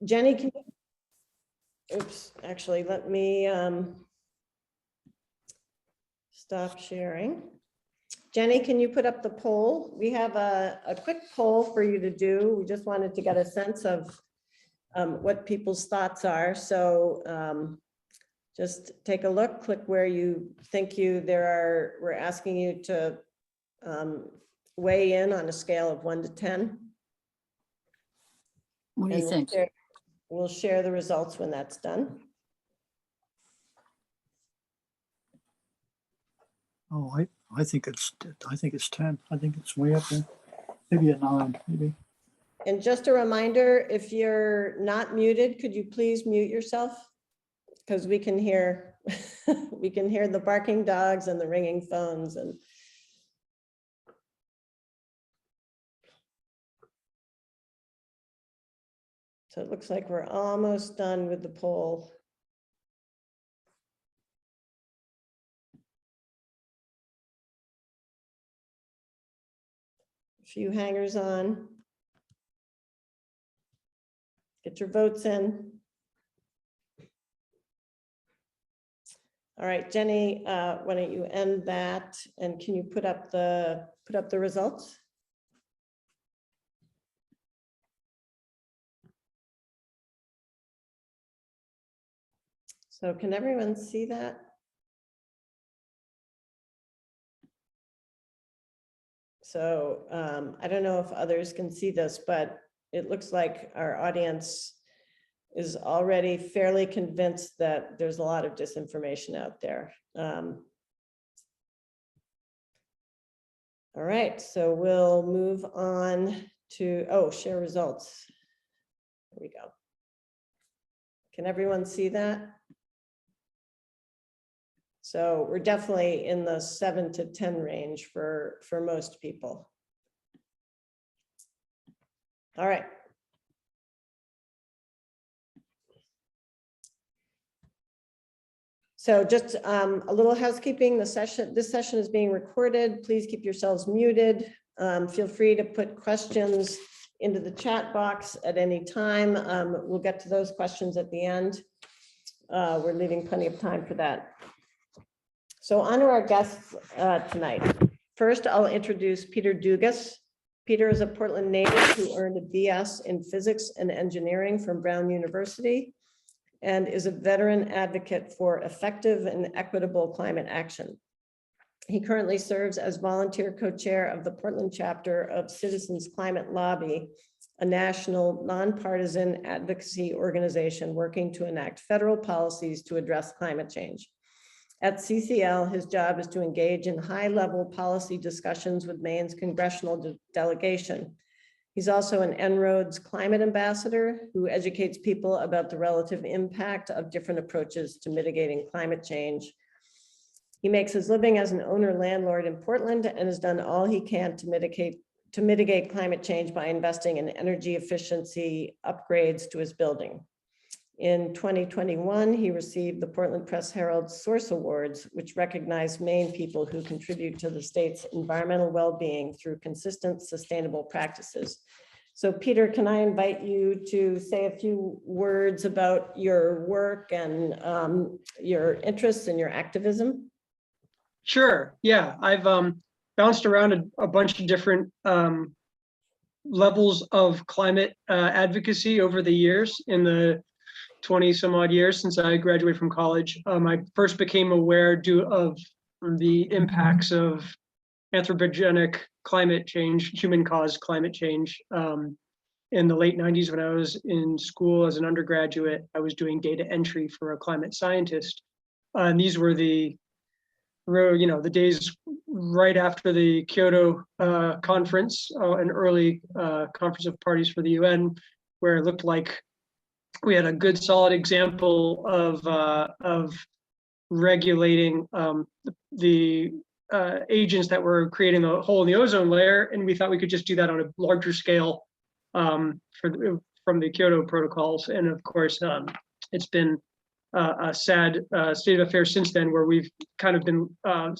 Jenny, can you, oops, actually, let me stop sharing. Jenny, can you put up the poll? We have a quick poll for you to do. We just wanted to get a sense of what people's thoughts are. So just take a look, click where you think we're asking you to weigh in on a scale of 1 to 10. What do you think? We'll share the results when that's done. Oh, I think it's 10. I think it's way up there. Maybe a 9, maybe. And just a reminder, if you're not muted, could you please mute yourself? Because we can hear we can hear the barking dogs and the ringing phones and so it looks like we're almost done with the poll. A few hangers on. Get your votes in. All right, Jenny, why don't you end that, and can you put up the results? So can everyone see that? So I don't know if others can see this, but it looks like our audience is already fairly convinced that there's a lot of disinformation out there. All right, so we'll move on to, share results. There we go. Can everyone see that? So we're definitely in the 7 to 10 range for most people. All right. So just a little housekeeping. This session is being recorded. Please keep yourselves muted. Feel free to put questions into the chat box at any time. We'll get to those questions at the end. We're leaving plenty of time for that. So on to our guests tonight. First, I'll introduce Peter Dugas. Peter is a Portland native who earned a BS in physics and engineering from Brown University and is a veteran advocate for effective and equitable climate action. He currently serves as volunteer co-chair of the Portland chapter of Citizens Climate Lobby, a national nonpartisan advocacy organization working to enact federal policies to address climate change. At CCL, his job is to engage in high-level policy discussions with Maine's congressional delegation. He's also an En-ROADS climate ambassador who educates people about the relative impact of different approaches to mitigating climate change. He makes his living as an owner-landlord in Portland and has done all he can to mitigate climate change by investing in energy efficiency upgrades to his building. In 2021, he received the Portland Press Herald Source Awards, which recognize Maine people who contribute to the state's environmental well-being through consistent, sustainable practices. So Peter, can I invite you to say a few words about your work and your interests and your activism? Sure, yeah, I've bounced around a bunch of different levels of climate advocacy over the years. In the 20 some odd years since I graduated from college, I first became aware of the impacts of anthropogenic climate change, human-caused climate change. In the late 90s, when I was in school as an undergraduate, I was doing data entry for a climate scientist. And these were the days right after the Kyoto conference, an early conference of parties for the UN, where it looked like we had a good solid example of regulating the agents that were creating a hole in the ozone layer, and we thought we could just do that on a larger scale from the Kyoto protocols. And of course, it's been a sad state of affairs since then, where we've kind of been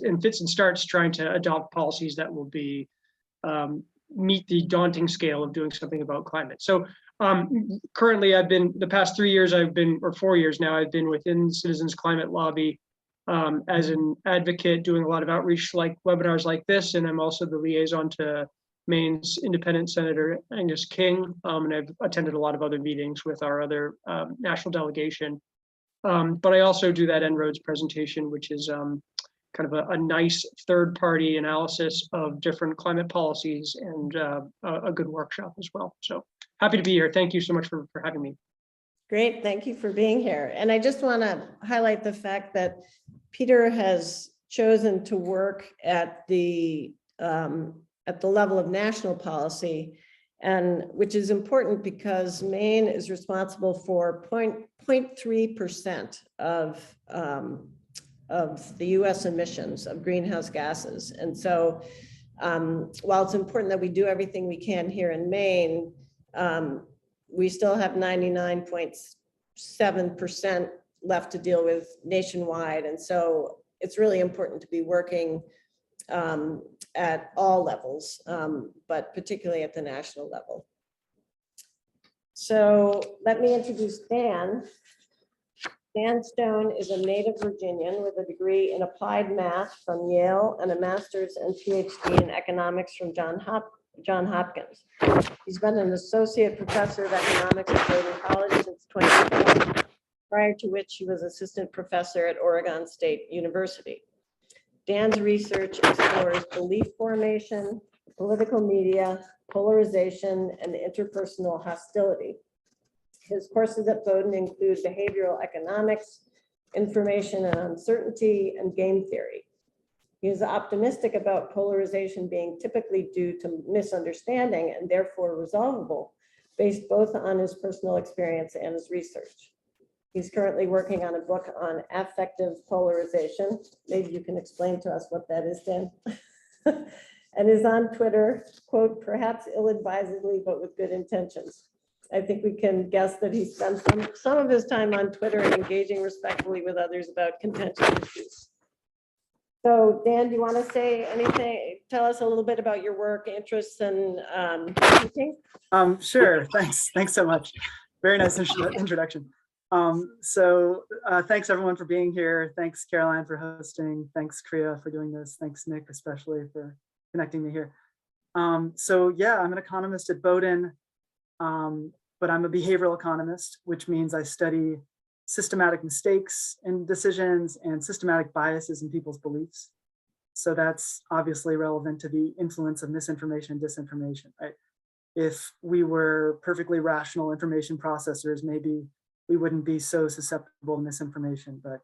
in fits and starts trying to adopt policies that will be meet the daunting scale of doing something about climate. So Currently, the past 3 years, or 4 years now, I've been within Citizens Climate Lobby as an advocate, doing a lot of outreach like webinars like this. And I'm also the liaison to Maine's Independent Senator Angus King. And I've attended a lot of other meetings with our other national delegation. But I also do that En-ROADS presentation, which is kind of a nice third-party analysis of different climate policies and a good workshop as well. So happy to be here. Thank you so much for having me. Great, thank you for being here. And I just want to highlight the fact that Peter has chosen to work at the level of national policy, and which is important because Maine is responsible for 0.3% of the US emissions of greenhouse gases. And so while it's important that we do everything we can here in Maine, we still have 99.7% left to deal with nationwide. And so it's really important to be working at all levels, but particularly at the national level. So let me introduce Dan. Dan Stone is a native Virginian with a degree in applied math from Yale and a master's and PhD in economics from Johns Hopkins. He's been an associate professor of economics at Bowdoin College since 2012, prior to which he was assistant professor at Oregon State University. Dan's research explores belief formation, political media, polarization, and interpersonal hostility. His courses at Bowdoin include behavioral economics, information and uncertainty, and game theory. He is optimistic about polarization being typically due to misunderstanding and therefore resolvable, based both on his personal experience and his research. He's currently working on a book on affective polarization. Maybe you can explain to us what that is, Dan. And is on Twitter, quote, perhaps ill-advisedly, but with good intentions. I think we can guess that he spends some of his time on Twitter and engaging respectfully with others about contentious issues. So Dan, do you want to say anything? Tell us a little bit about your work, interests, and teaching. Sure. Thanks so much. Very nice introduction. Thanks everyone for being here. Thanks Caroline for hosting. Thanks Kriya for doing this. Thanks Nick especially for connecting me here. Yeah, I'm an economist at Bowdoin, but I'm a behavioral economist, which means I study systematic mistakes in decisions and systematic biases in people's beliefs. So that's obviously relevant to the influence of misinformation and disinformation, right? If we were perfectly rational information processors, maybe we wouldn't be so susceptible to misinformation, but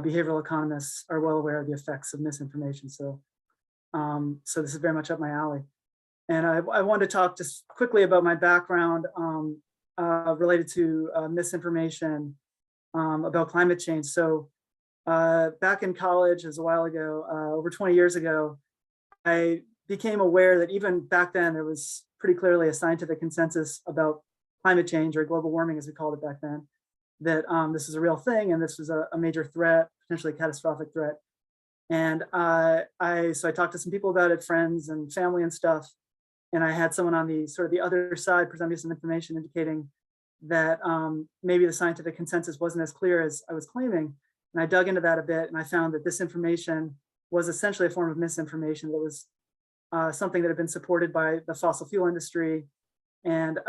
behavioral economists are well aware of the effects of misinformation. So this is very much up my alley. And I wanted to talk just quickly about my background related to misinformation about climate change. So back in college, as a while ago, over 20 years ago, I became aware that even back then there was pretty clearly a scientific consensus about climate change, or global warming as we called it back then, that this is a real thing and this was a major threat, potentially catastrophic threat. And so I talked to some people about it, friends and family and stuff. And I had someone on the sort of the other side present me some information indicating that maybe the scientific consensus wasn't as clear as I was claiming. And I dug into that a bit and I found that this information was essentially a form of misinformation that was something that had been supported by the fossil fuel industry, and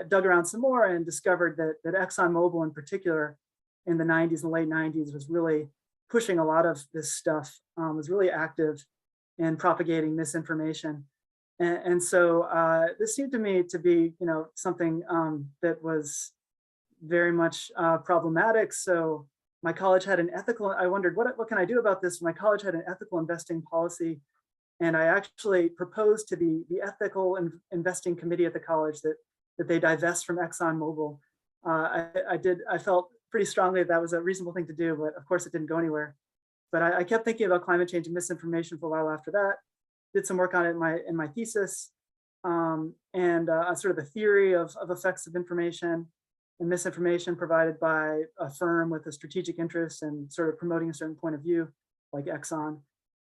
dug around some more and discovered that ExxonMobil in particular in the 90s and late 90s was really pushing a lot of this stuff, was really active in propagating misinformation. And so this seemed to me to be, something that was very much problematic. So my college had an ethical, I wondered, what can I do about this? My college had an ethical investing policy. And I actually proposed to the ethical investing committee at the college that they divest from ExxonMobil. I felt pretty strongly that was a reasonable thing to do, but of course it didn't go anywhere. But I kept thinking about climate change and misinformation for a while after that. Did some work on it in my thesis, and sort of the theory of effects of information and misinformation provided by a firm with a strategic interest and sort of promoting a certain point of view, like Exxon.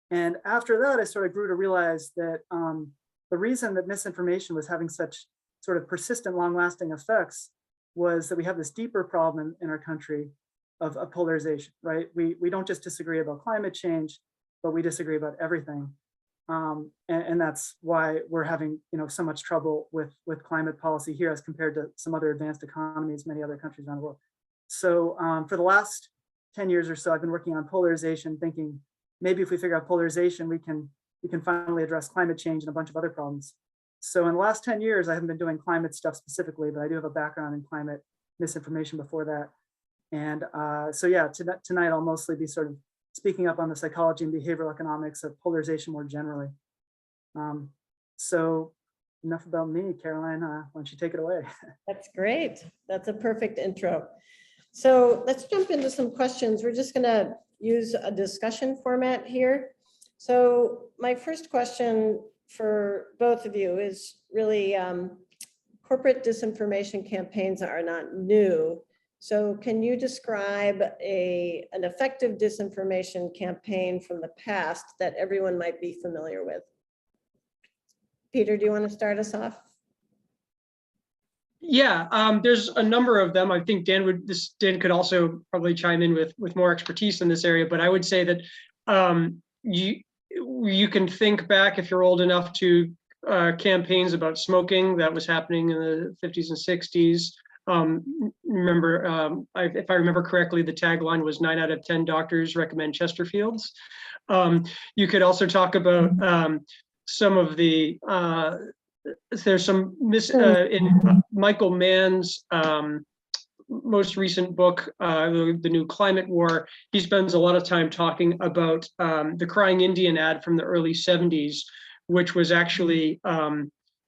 And after that, I sort of grew to realize that the reason that misinformation was having such sort of persistent, long-lasting effects was that we have this deeper problem in our country of polarization, right? We don't just disagree about climate change, but we disagree about everything. And that's why we're having, so much trouble with climate policy here as compared to some other advanced economies, many other countries around the world. So for the last 10 years or so, I've been working on polarization, thinking maybe if we figure out polarization, we can finally address climate change and a bunch of other problems. So in the last 10 years, I haven't been doing climate stuff specifically, but I do have a background in climate misinformation before that. And so yeah, tonight I'll mostly be sort of speaking up on the psychology and behavioral economics of polarization more generally. So enough about me, Caroline, why don't you take it away? That's great. That's a perfect intro. So let's jump into some questions. We're just gonna use a discussion format here. So my first question for both of you is really corporate disinformation campaigns are not new. So can you describe an effective disinformation campaign from the past that everyone might be familiar with? Peter, do you want to start us off? Yeah, there's a number of them. I think Dan could also probably chime in with more expertise in this area, but I would say that you can think back, if you're old enough, to campaigns about smoking that was happening in the 50s and 60s. If I remember correctly, the tagline was 9 out of 10 doctors recommend Chesterfields. You could also talk about some of the, there's some in Michael Mann's most recent book, The New Climate War. He spends a lot of time talking about the Crying Indian ad from the early 70s, which was actually,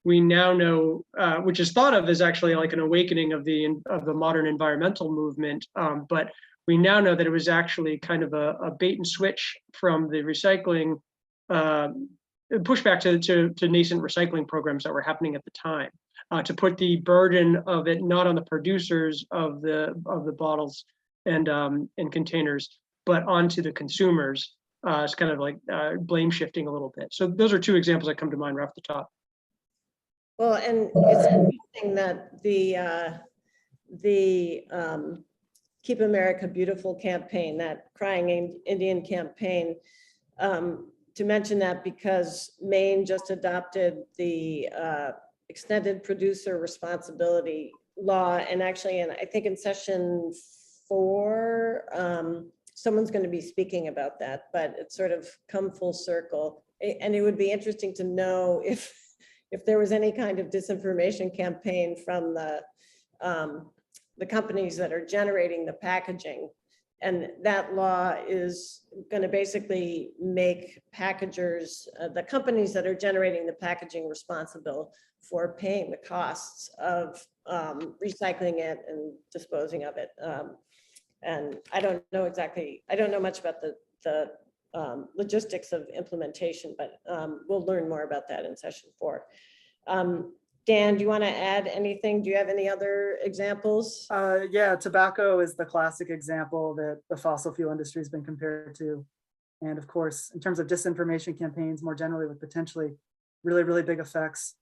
we now know, which is thought of as actually like an awakening of the modern environmental movement. But we now know that it was actually kind of a bait and switch from the recycling, pushback to nascent recycling programs that were happening at the time, to put the burden of it not on the producers of the bottles and containers, but onto the consumers. It's kind of like blame shifting a little bit. So those are two examples that come to mind right off the top. Well, and it's interesting that the Keep America Beautiful campaign, that Crying Indian campaign, to mention that because Maine just adopted the extended producer responsibility law, and actually, I think in session 4, someone's going to be speaking about that, but it's sort of come full circle. And it would be interesting to know if there was any kind of disinformation campaign from the companies that are generating the packaging. And that law is going to basically make packagers, the companies that are generating the packaging, responsible for paying the costs of recycling it and disposing of it. And I don't know much about the logistics of implementation, but we'll learn more about that in session 4. Dan, do you want to add anything? Do you have any other examples? Yeah, tobacco is the classic example that the fossil fuel industry has been compared to. And of course, in terms of disinformation campaigns more generally with potentially really, really big effects,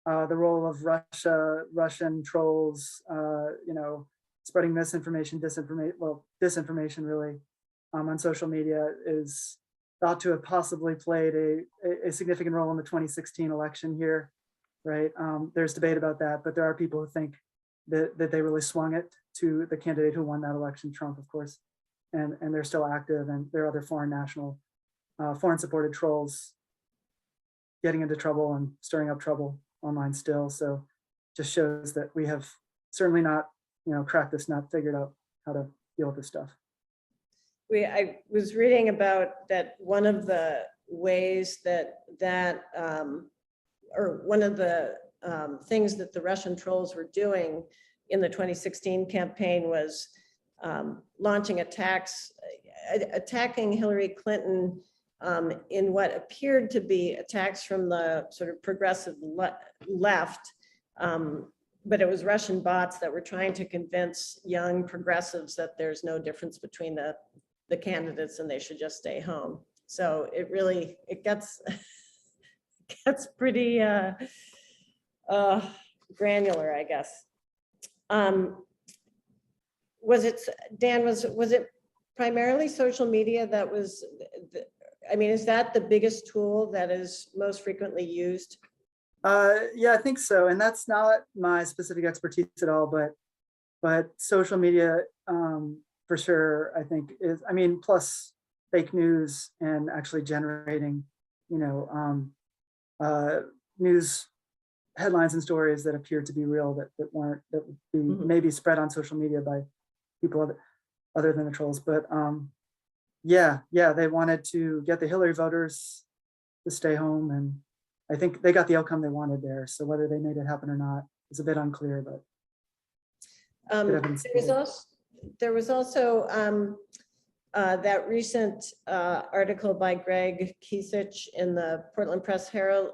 the role of Russian trolls, spreading misinformation, disinformation really on social media is thought to have possibly played a significant role in the 2016 election here. Right, there's debate about that, but there are people who think that they really swung it to the candidate who won that election, Trump, of course, and they're still active, and there are other foreign supported trolls getting into trouble and stirring up trouble online still. So just shows that we have certainly not, cracked this nut, figured out how to deal with this stuff. I was reading about that one of the ways or one of the things that the Russian trolls were doing in the 2016 campaign was launching attacking Hillary Clinton in what appeared to be attacks from the sort of progressive left, but it was Russian bots that were trying to convince young progressives that there's no difference between the candidates and they should just stay home. So it gets pretty granular, I guess. Was it, Dan, was it primarily social media that was, I mean, is that the biggest tool that is most frequently used? Yeah, I think so. And that's not my specific expertise at all, but social media, for sure, I think is, I mean, plus fake news and actually generating, news headlines and stories that appear to be real that weren't, that would be maybe spread on social media by people other than the trolls. But yeah, they wanted to get the Hillary voters to stay home, and I think they got the outcome they wanted there. So whether they made it happen or not is a bit unclear, but there was also that recent article by Greg Kiesich in the Portland Press Herald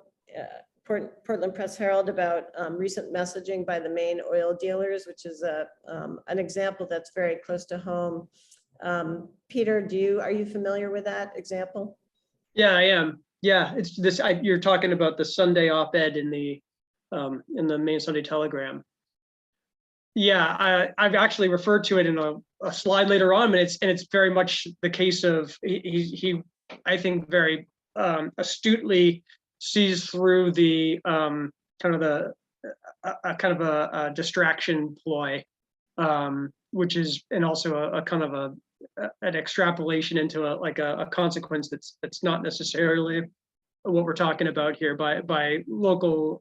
about recent messaging by the main oil dealers, which is an example that's very close to home. Peter, are you familiar with that example? Yeah, I am. Yeah, it's this. You're talking about the Sunday op-ed in the main Sunday Telegram. Yeah, I've actually referred to it in a slide later on, and it's very much the case of he I think very astutely sees through the kind of a distraction ploy, which is, and also a kind of an extrapolation into a consequence that's not necessarily what we're talking about here by local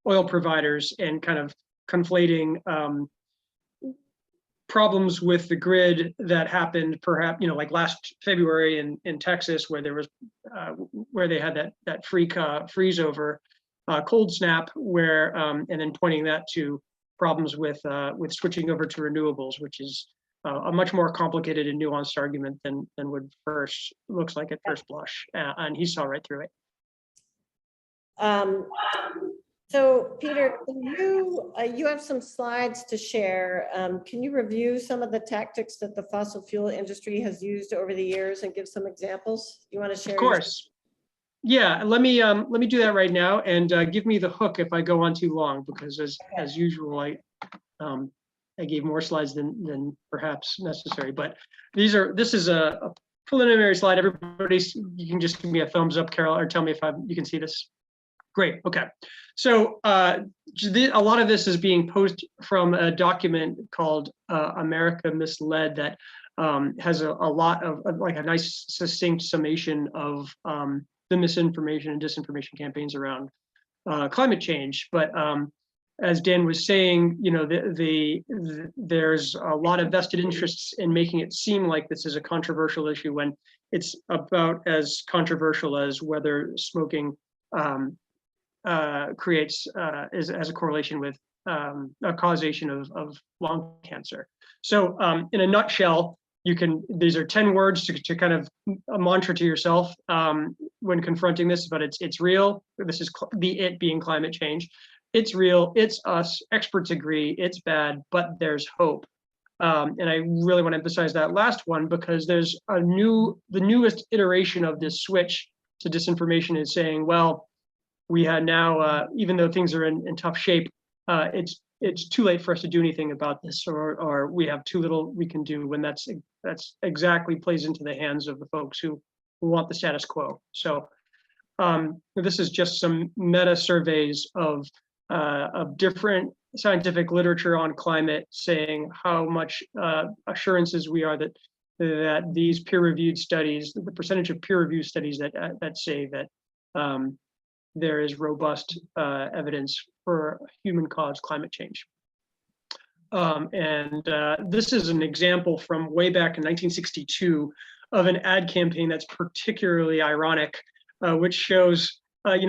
oil providers, and kind of conflating problems with the grid that happened perhaps, like last February in Texas, where there was where they had that freeze over cold snap, where and then pointing that to problems with switching over to renewables, which is a much more complicated and nuanced argument than would looks like at first blush, and he saw right through it. So Peter, you have some slides to share. Can you review some of the tactics that the fossil fuel industry has used over the years and give some examples? You want to share? Of course. Yeah, let me do that right now, and give me the hook if I go on too long, because as usual, I gave more slides than perhaps necessary. But this is a preliminary slide. Everybody, you can just give me a thumbs up, Carol, or tell me if you can see this. Great. Okay. So a lot of this is being posted from a document called America Misled that has a lot of like a nice succinct summation of the misinformation and disinformation campaigns around climate change. But as Dan was saying, there's a lot of vested interests in making it seem like this is a controversial issue, when it's about as controversial as whether smoking creates as a correlation with a causation of lung cancer. So in a nutshell, these are 10 words to kind of a mantra to yourself when confronting this, but it's real. This is it being climate change. It's real, it's us, experts agree, it's bad, but there's hope. And I really want to emphasize that last one, because there's the newest iteration of this switch to disinformation is saying, well, we had now, even though things are in tough shape, it's too late for us to do anything about this, or we have too little we can do, when that's exactly plays into the hands of the folks who want the status quo. So this is just some meta surveys of different scientific literature on climate, saying how much assurances we are that these peer-reviewed studies, the percentage of peer-reviewed studies that say that there is robust evidence for human-caused climate change. This is an example from way back in 1962 of an ad campaign that's particularly ironic, which shows our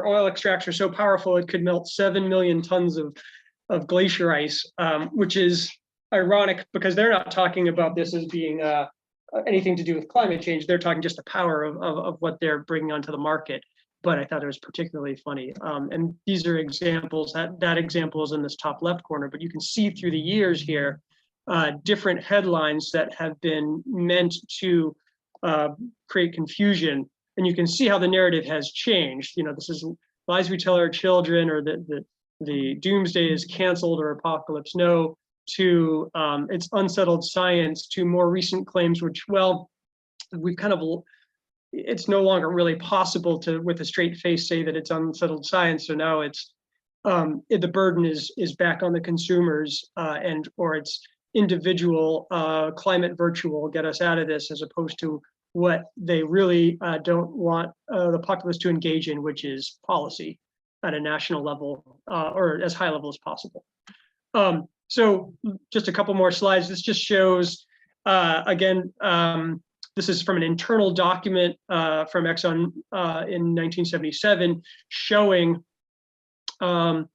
oil extracts are so powerful it could melt 7 million tons of glacier ice, which is ironic because they're not talking about this as being anything to do with climate change. They're talking just the power of what they're bringing onto the market. But I thought it was particularly funny. And these are examples, that example is in this top left corner, but you can see through the years here, different headlines that have been meant to create confusion. And you can see how the narrative has changed. This is lies we tell our children, or the doomsday is canceled or apocalypse no, to it's unsettled science, to more recent claims, which, well, we've kind of, it's no longer really possible to, with a straight face, say that it's unsettled science. So now it's the burden is back on the consumers, or it's individual climate virtue will get us out of this, as opposed to what they really don't want the populace to engage in, which is policy at a national level, or as high level as possible. So just a couple more slides. This just shows, again, this is from an internal document from Exxon in 1977, showing that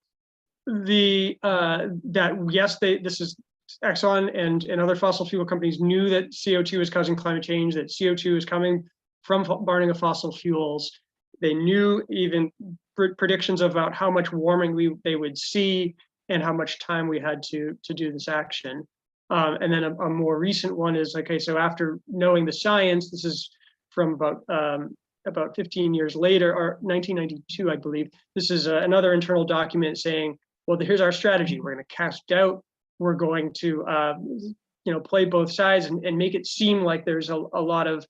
yes, this is Exxon and other fossil fuel companies knew that CO2 is causing climate change, that CO2 is coming from burning of fossil fuels. They knew even predictions about how much warming they would see and how much time we had to do this action. And then a more recent one is, okay, so after knowing the science, this is from about 15 years later, or 1992, I believe. This is another internal document saying, well, here's our strategy. We're going to cast doubt. We're going to play both sides and make it seem like there's a lot of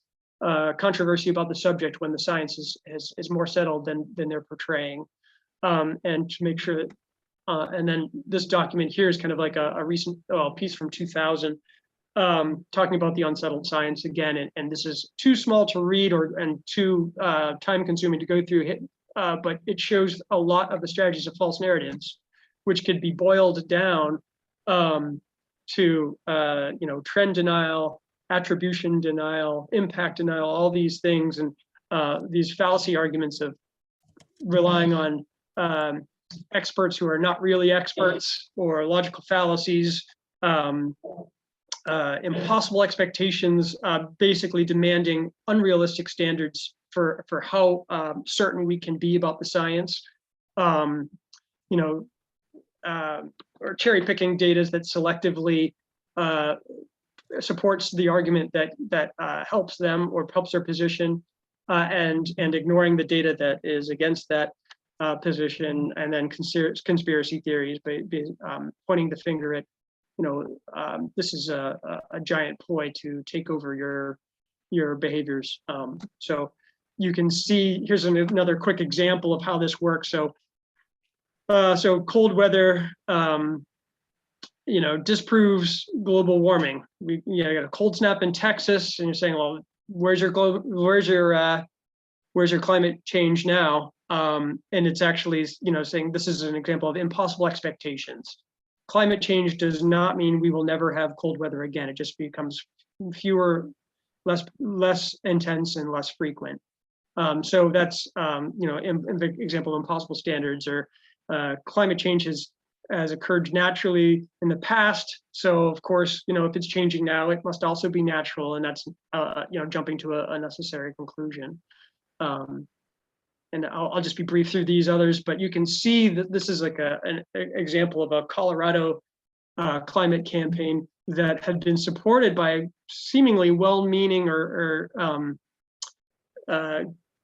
controversy about the subject when the science is more settled than they're portraying. And to make sure that, and then this document here is kind of like a recent piece from 2000, talking about the unsettled science again. And this is too small to read and too time consuming to go through, but it shows a lot of the strategies of false narratives, which could be boiled down to trend denial, attribution denial, impact denial, all these things, and these fallacy arguments of relying on experts who are not really experts, or logical fallacies, impossible expectations, basically demanding unrealistic standards for how certain we can be about the science, or cherry picking data that selectively supports the argument that helps them or helps their position, and ignoring the data that is against that position, and then conspiracy theories, pointing the finger at, this is a giant ploy to take over your behaviors. So you can see, here's another quick example of how this works. So cold weather, disproves global warming. We got a cold snap in Texas, and you're saying, well, where's your climate change now? And it's actually, saying this is an example of impossible expectations. Climate change does not mean we will never have cold weather again. It just becomes fewer, less intense, and less frequent. So that's an example of impossible standards, or climate change has occurred naturally in the past. So of course, if it's changing now, it must also be natural, and that's jumping to a necessary conclusion. And I'll just be brief through these others, but you can see that this is like an example of a Colorado climate campaign that had been supported by seemingly well-meaning or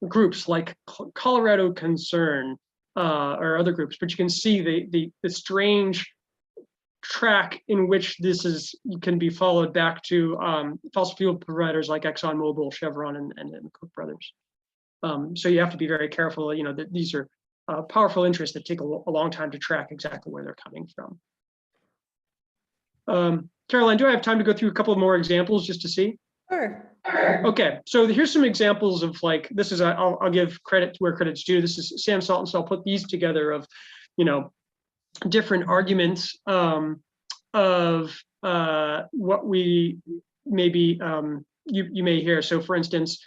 groups like Colorado Concern or other groups, but you can see the strange track in which this can be followed back to fossil fuel providers like ExxonMobil, Chevron, and Koch brothers. So you have to be very careful, that these are powerful interests that take a long time to track exactly where they're coming from. Caroline, do I have time to go through a couple of more examples just to see? Sure. Okay, so here's some examples of, like, this is, I'll give credit where credit's due. This is Sam Saltonstall put these together of, different arguments of what we maybe, you may hear. So for instance,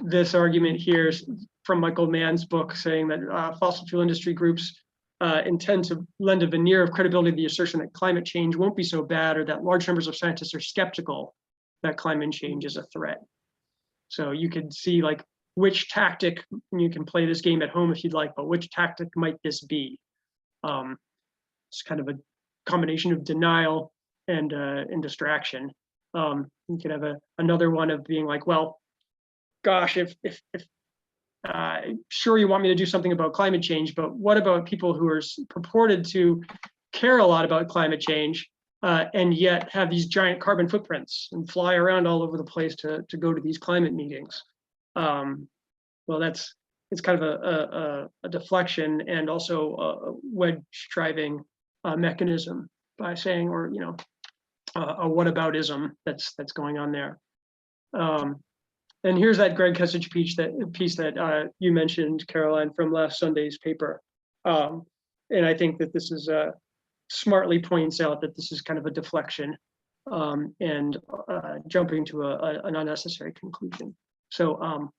this argument here is from Michael Mann's book, saying that fossil fuel industry groups intend to lend a veneer of credibility to the assertion that climate change won't be so bad, or that large numbers of scientists are skeptical that climate change is a threat. So you can see, like, which tactic, you can play this game at home if you'd like, but which tactic might this be? It's kind of a combination of denial and distraction. You could have another one of being like, well, gosh, if sure, you want me to do something about climate change, but what about people who are purported to care a lot about climate change and yet have these giant carbon footprints and fly around all over the place to go to these climate meetings? Well, it's kind of a deflection and also a wedge driving mechanism by saying, or a whataboutism that's going on there. And here's that Greg Kessich piece that you mentioned, Caroline, from last Sunday's paper. And I think that this is smartly points out that this is kind of a deflection and jumping to an unnecessary conclusion. So,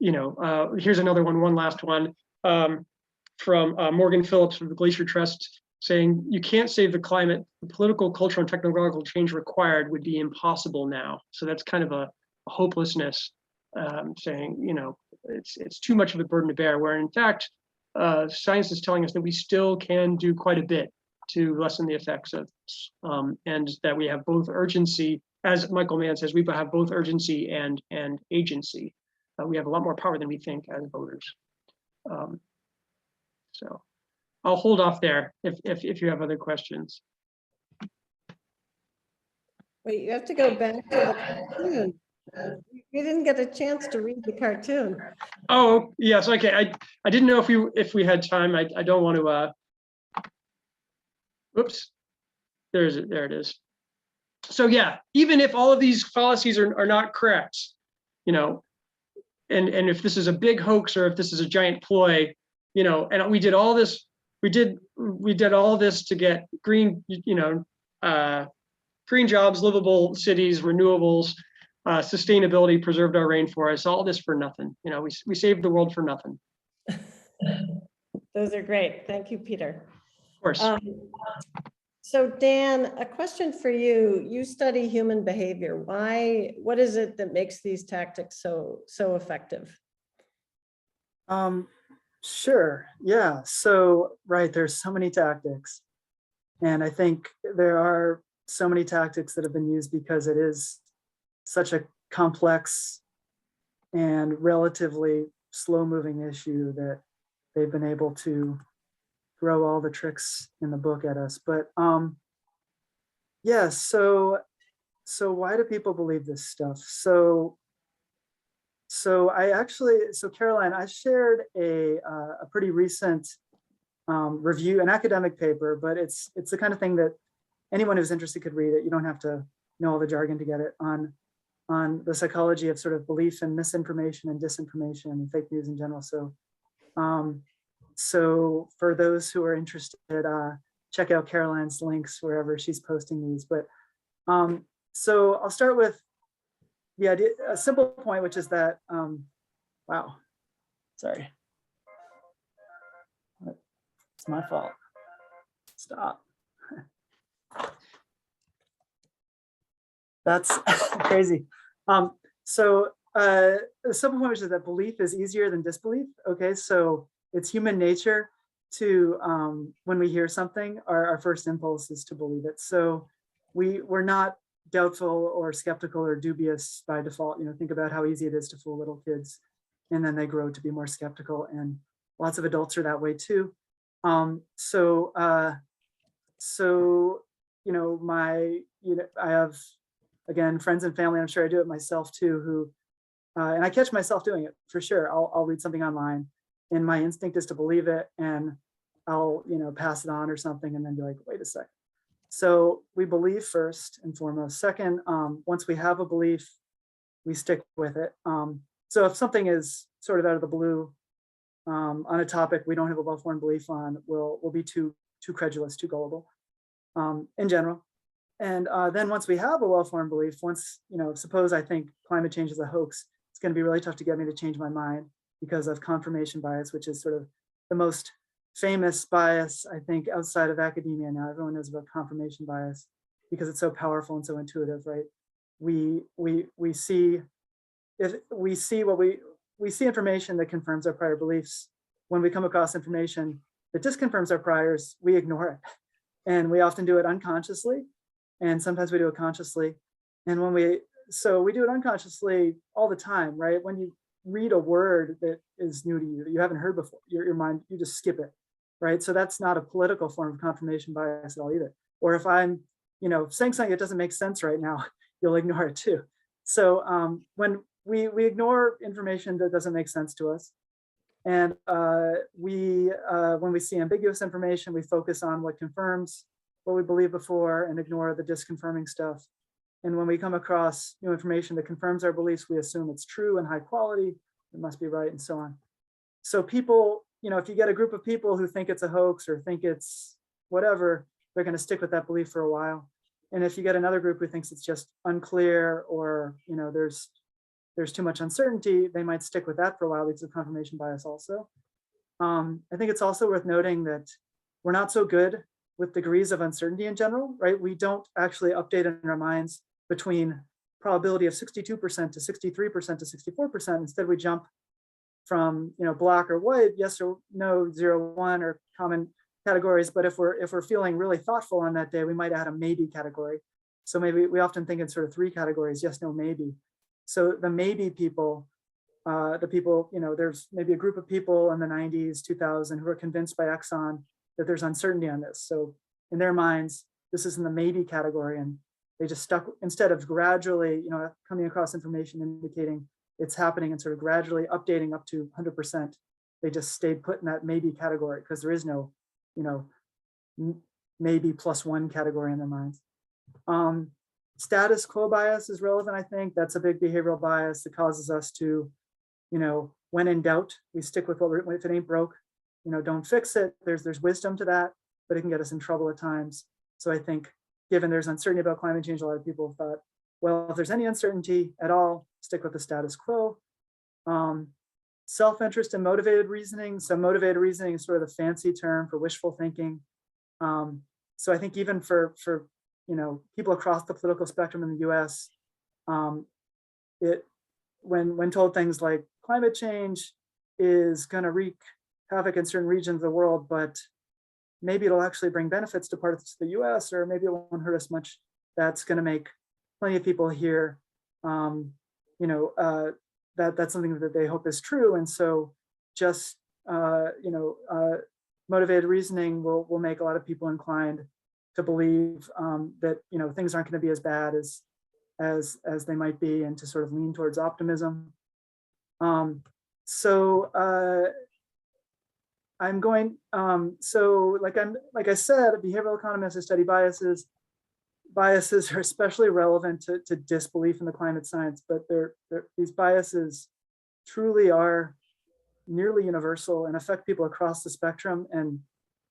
here's another one last one from Morgan Phillips from the Glacier Trust, saying, you can't save the climate. The political, cultural, and technological change required would be impossible now. So that's kind of a hopelessness, saying, it's too much of a burden to bear, where in fact, science is telling us that we still can do quite a bit to lessen the effects of this, and that we have both urgency, as Michael Mann says, we have both urgency and agency. We have a lot more power than we think as voters. So I'll hold off there if you have other questions. Wait, you have to go back to the cartoon. You didn't get a chance to read the cartoon. Oh, yes, okay. I didn't know if we had time. I don't want to. Whoops. There it is. So yeah, even if all of these fallacies are not correct, and if this is a big hoax or if this is a giant ploy, and we did all this, we did all this to get green, green jobs, livable cities, renewables, sustainability, preserved our rainforests, all this for nothing. We saved the world for nothing. Those are great. Thank you, Peter. Of course. So Dan, a question for you. You study human behavior. What is it that makes these tactics so effective? Sure. Yeah. So, right, there's so many tactics. And I think there are so many tactics that have been used because it is such a complex and relatively slow-moving issue that they've been able to throw all the tricks in the book at us. But yeah, so why do people believe this stuff? So Caroline, I shared a pretty recent review, an academic paper, but it's the kind of thing that anyone who's interested could read it. You don't have to know all the jargon to get it, on the psychology of sort of belief in misinformation and disinformation and fake news in general. So for those who are interested, check out Caroline's links wherever she's posting these. But so I'll start with the idea, a simple point, which is that, wow, sorry. It's my fault. Stop. That's crazy. So the simple point, which is that belief is easier than disbelief. Okay, so it's human nature to, when we hear something, our first impulse is to believe it. So we're not doubtful or skeptical or dubious by default. Think about how easy it is to fool little kids, and then they grow to be more skeptical, and lots of adults are that way too. I have, again, friends and family, I'm sure I do it myself too, who, and I catch myself doing it for sure. I'll read something online and my instinct is to believe it, and I'll, pass it on or something, and then be like, wait a second. So we believe first and foremost. Second, once we have a belief, we stick with it. So if something is sort of out of the blue on a topic we don't have a well-formed belief on, we'll be too credulous, too gullible in general. And then once we have a well-formed belief, suppose I think climate change is a hoax, it's going to be really tough to get me to change my mind because of confirmation bias, which is sort of the most famous bias, I think, outside of academia now. Everyone knows about confirmation bias because it's so powerful and so intuitive, right? We see information that confirms our prior beliefs. When we come across information that disconfirms our priors, we ignore it. And we often do it unconsciously, and sometimes we do it consciously. And we do it unconsciously all the time, right? When read a word that is new to you, that you haven't heard before, your mind, you just skip it, right? So that's not a political form of confirmation bias at all either. Or if I'm, saying something that doesn't make sense right now, you'll ignore it too. So when we ignore information that doesn't make sense to us, and when we see ambiguous information, we focus on what confirms what we believed before and ignore the disconfirming stuff. And when we come across new information that confirms our beliefs, we assume it's true and high quality, it must be right, and so on. So people, if you get a group of people who think it's a hoax or think it's whatever, they're going to stick with that belief for a while. And if you get another group who thinks it's just unclear, or there's too much uncertainty, they might stick with that for a while because of confirmation bias also. I think it's also worth noting that we're not so good with degrees of uncertainty in general, right? We don't actually update in our minds between probability of 62% to 63% to 64%. Instead, we jump from black or white, yes or no, 0, 1, or common categories. But if we're feeling really thoughtful on that day, we might add a maybe category. So maybe we often think in sort of 3 categories: yes, no, maybe. So the maybe people, there's maybe a group of people in the 90s, 2000 who are convinced by Exxon that there's uncertainty on this. So in their minds, this is in the maybe category, and they just stuck, instead of gradually, coming across information indicating it's happening and sort of gradually updating up to 100%, they just stayed put in that maybe category because there is no, maybe +1 category in their minds. Status quo bias is relevant, I think. That's a big behavioral bias that causes us to, when in doubt, we stick with what if it ain't broke, don't fix it. There's wisdom to that, but it can get us in trouble at times. So I think given there's uncertainty about climate change, a lot of people have thought, well, if there's any uncertainty at all, stick with the status quo. Self-interest and motivated reasoning. So motivated reasoning is sort of the fancy term for wishful thinking. So I think even for people across the political spectrum in the US, when told things like climate change is going to wreak havoc in certain regions of the world, but maybe it'll actually bring benefits to parts of the US, or maybe it won't hurt us much, that's going to make plenty of people here, that's something that they hope is true. And so just, motivated reasoning will make a lot of people inclined to believe that things aren't going to be as bad as they might be, and to sort of lean towards optimism. I'm going. Like I said, a behavioral economist, I study biases. Biases are especially relevant to disbelief in the climate science, but these biases truly are nearly universal and affect people across the spectrum. And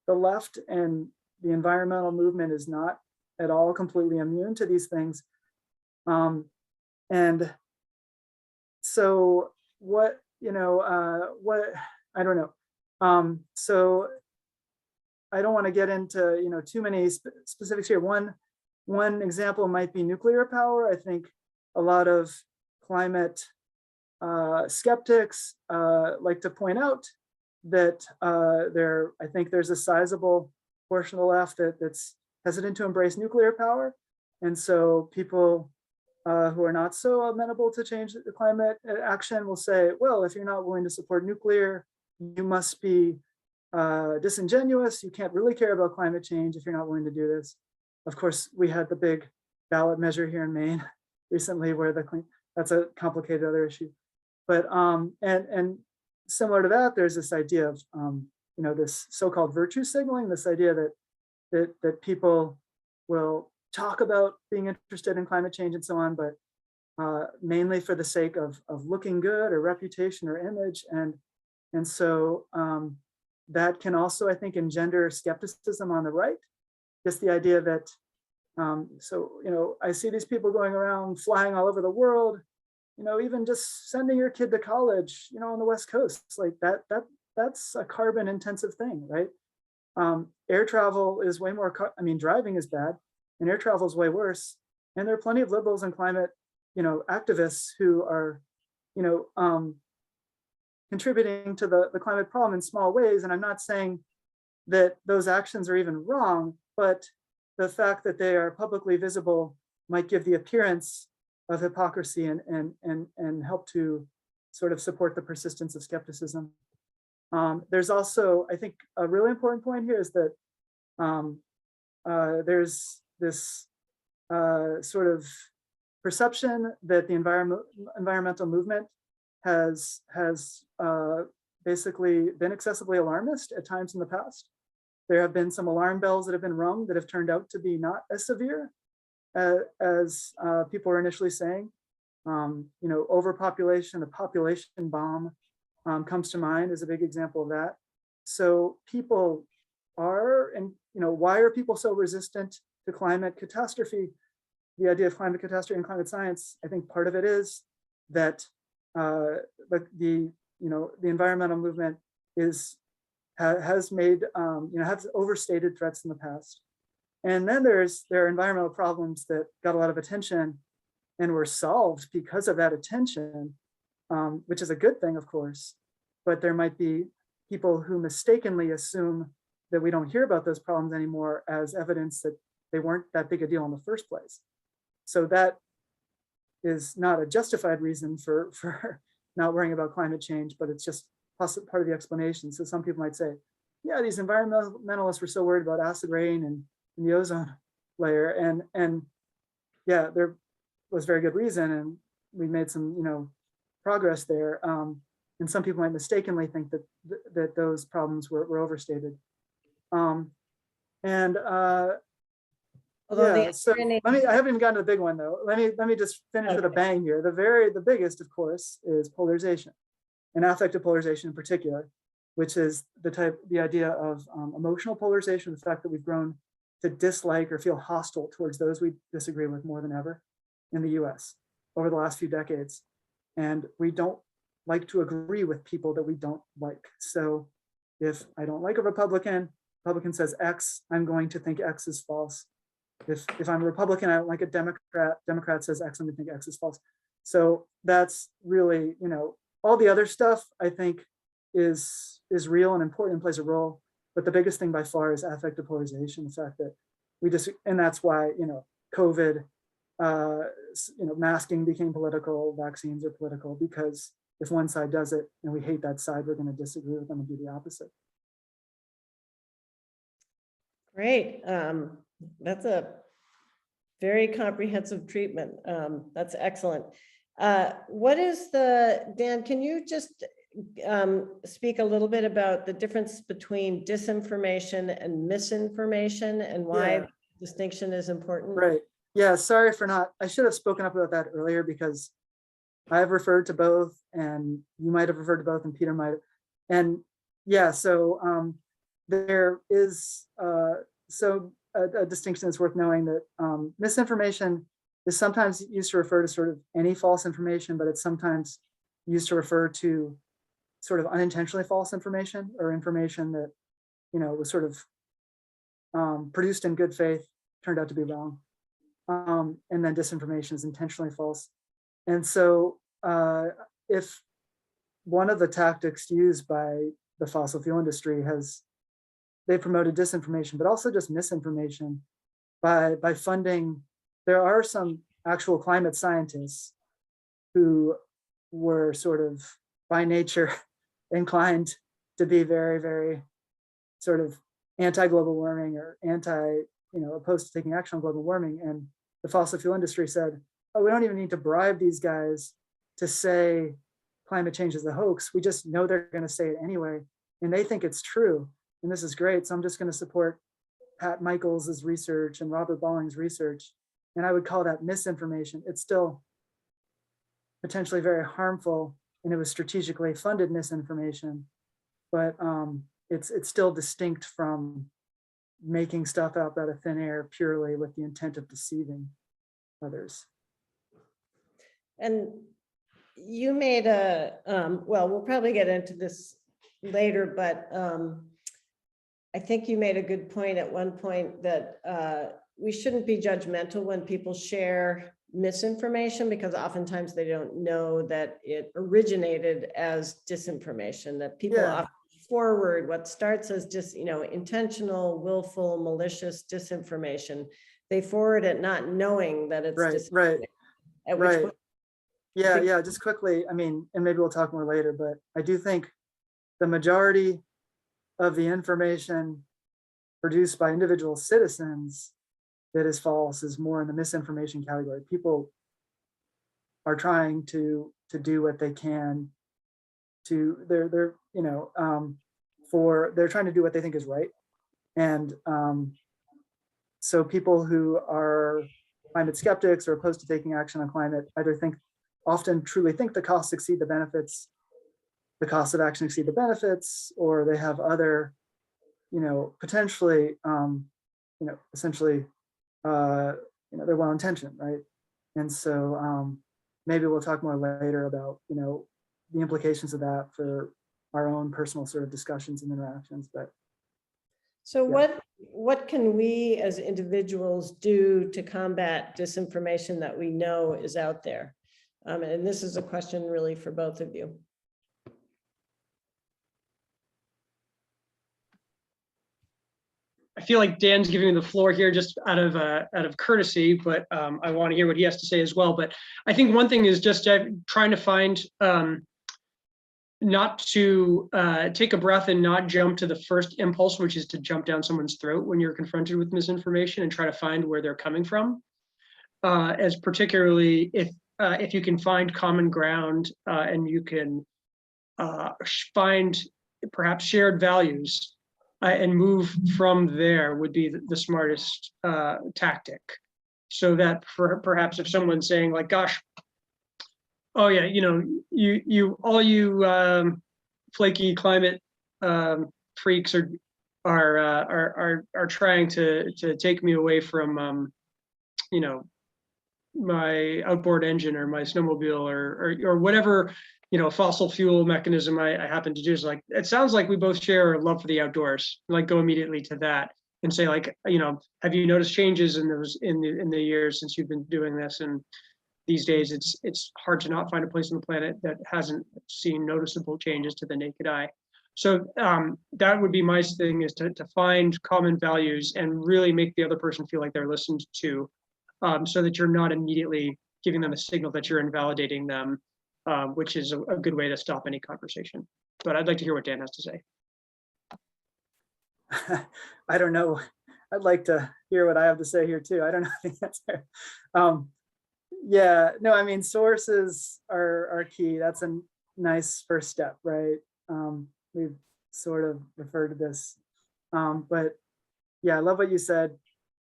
the left and the environmental movement is not at all completely immune to these things. And so what I don't know. So I don't want to get into too many specifics here. One example might be nuclear power. I think a lot of climate skeptics like to point out that I think there's a sizable portion of the left that's hesitant to embrace nuclear power. And so people who are not so amenable to change the climate action will say, well, if you're not willing to support nuclear, you must be disingenuous. You can't really care about climate change if you're not willing to do this. Of course, we had the big ballot measure here in Maine recently where that's a complicated other issue. But and similar to that, there's this idea of this so-called virtue signaling, this idea that people will talk about being interested in climate change and so on, but mainly for the sake of looking good or reputation or image. And so that can also, I think, engender skepticism on the right. Just the idea that, I see these people going around flying all over the world, even just sending your kid to college, on the West Coast, like that's a carbon intensive thing, right? Air travel is way more, driving is bad and air travel is way worse. And there are plenty of liberals and climate, activists who are, contributing to the climate problem in small ways. And I'm not saying that those actions are even wrong, but the fact that they are publicly visible might give the appearance of hypocrisy and help to sort of support the persistence of skepticism. There's also, I think, a really important point here is that there's this sort of perception that the environmental movement has basically been excessively alarmist at times in the past. There have been some alarm bells that have been rung that have turned out to be not as severe as people were initially saying. Overpopulation, the population bomb comes to mind as a big example of that. So people are, and why are people so resistant to climate catastrophe? The idea of climate catastrophe and climate science, I think part of it is that the environmental movement has made has overstated threats in the past. And then there are environmental problems that got a lot of attention and were solved because of that attention, which is a good thing, of course. But there might be people who mistakenly assume that we don't hear about those problems anymore as evidence that they weren't that big a deal in the first place. So that is not a justified reason for not worrying about climate change, but it's just part of the explanation. So some people might say, yeah, these environmentalists were so worried about acid rain and the ozone layer. And yeah, there was very good reason. And we made some, progress there. And some people might mistakenly think that those problems were overstated. Yeah, so I haven't even gotten to the big one though. Let me just finish with a bang here. The biggest, of course, is polarization, and affective polarization in particular, which is the idea of emotional polarization, the fact that we've grown to dislike or feel hostile towards those we disagree with more than ever in the US over the last few decades. And we don't like to agree with people that we don't like. So if I don't like a Republican says X, I'm going to think X is false. If I'm a Republican, I don't like a Democrat says X, I'm gonna think X is false. So that's really, all the other stuff I think is real and important and plays a role. But the biggest thing by far is affective polarization, the fact that and that's why, COVID, masking became political, vaccines are political, because if one side does it and we hate that side, we're going to disagree with them and do the opposite. Great. That's a very comprehensive treatment. That's excellent. Dan, can you just speak a little bit about the difference between disinformation and misinformation and why the distinction is important? Right. Yeah, sorry for I should have spoken up about that earlier, because I've referred to both and you might have referred to both and Peter might have. And yeah, so there is a distinction that's worth knowing, that misinformation is sometimes used to refer to sort of any false information, but it's sometimes used to refer to sort of unintentionally false information, or information that, was sort of produced in good faith, turned out to be wrong. And then disinformation is intentionally false. And so if one of the tactics used by the fossil fuel industry they promoted disinformation, but also just misinformation by funding. There are some actual climate scientists who were sort of by nature inclined to be very, very sort of anti-global warming, or opposed to taking action on global warming. And the fossil fuel industry said, oh, we don't even need to bribe these guys to say climate change is a hoax. We just know they're going to say it anyway. And they think it's true. And this is great. So I'm just going to support Pat Michaels' research and Robert Balling's research. And I would call that misinformation. It's still potentially very harmful, and it was strategically funded misinformation, but it's still distinct from making stuff up out of thin air purely with the intent of deceiving others. And you made well, we'll probably get into this later, but I think you made a good point at one point that we shouldn't be judgmental when people share misinformation, because oftentimes they don't know that it originated as disinformation, that people often forward what starts as just, intentional, willful, malicious disinformation. They forward it not knowing that it's right. At which point Yeah, just quickly, I mean, and maybe we'll talk more later, but I do think the majority of the information produced by individual citizens that is false is more in the misinformation category. People are trying to do what they can to they're you know they're trying to do what they think is right. And so people who are climate skeptics or opposed to taking action on climate either often truly think the costs exceed the benefits, the costs of action exceed the benefits, or they have other, potentially, essentially, they're well intentioned, right? And so maybe we'll talk more later about, the implications of that for our own personal sort of discussions and interactions. But so yeah. what can we as individuals do to combat disinformation that we know is out there? And this is a question really for both of you. I feel like Dan's giving me the floor here just out of courtesy, but I want to hear what he has to say as well. But I think one thing is just trying to find not to take a breath and not jump to the first impulse, which is to jump down someone's throat when you're confronted with misinformation, and try to find where they're coming from. As particularly if you can find common ground and you can find perhaps shared values and move from there would be the smartest tactic. So that perhaps if someone's saying like, gosh, oh yeah, all you flaky climate freaks are trying to take me away from my outboard engine or my snowmobile or whatever fossil fuel mechanism I happen to do. Is like, it sounds like we both share a love for the outdoors. Like, go immediately to that and say like, have you noticed changes in the years since you've been doing this? And these days it's hard to not find a place on the planet that hasn't seen noticeable changes to the naked eye. So that would be my thing, is to find common values and really make the other person feel like they're listened to, so that you're not immediately giving them a signal that you're invalidating them, which is a good way to stop any conversation. But I'd like to hear what Dan has to say. I don't know. I'd like to hear what I have to say here too. I don't know the answer. Yeah, no, I mean, sources are key. That's a nice first step, right? We've sort of referred to this. But yeah, I love what you said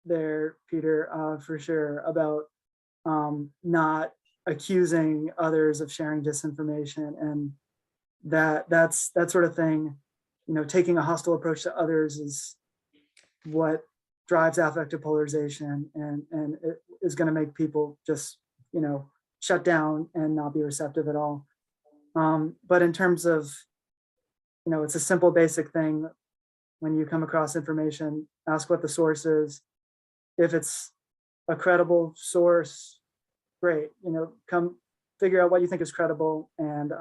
there, Peter, for sure, about not accusing others of sharing disinformation, and that sort of thing. Taking a hostile approach to others is what drives affective polarization, and it is going to make people just shut down and not be receptive at all. But in terms of it's a simple basic thing. When you come across information, ask what the source is. If it's a credible source, great. Come figure out what you think is credible, and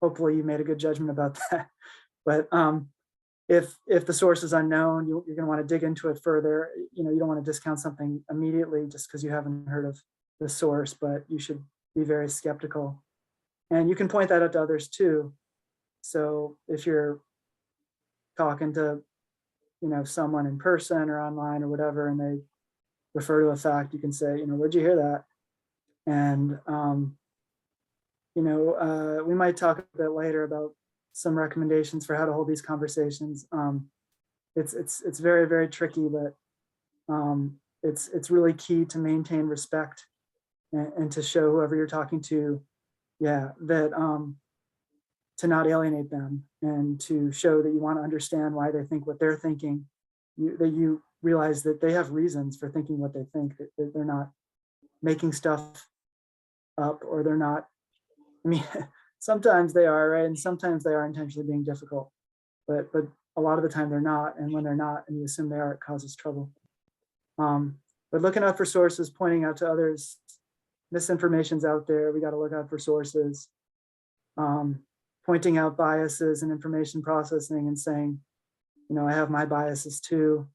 hopefully you made a good judgment about that. But if the source is unknown, you're going to want to dig into it further. You don't want to discount something immediately just because you haven't heard of the source, but you should be very skeptical. And you can point that out to others too. So if you're talking to someone in person or online or whatever, and they refer to a fact, you can say, where'd you hear that? And we might talk a bit later about some recommendations for how to hold these conversations. It's very, very tricky, but it's really key to maintain respect and to show whoever you're talking to, that to not alienate them, and to show that you want to understand why they think what they're thinking, that you realize that they have reasons for thinking what they think, that they're not making stuff up, or they're not, sometimes they are, right? And sometimes they are intentionally being difficult, but a lot of the time they're not. And when they're not, and you assume they are, it causes trouble. But looking out for sources, pointing out to others, misinformation's out there. We got to look out for sources. Pointing out biases in information processing and saying, I have my biases too.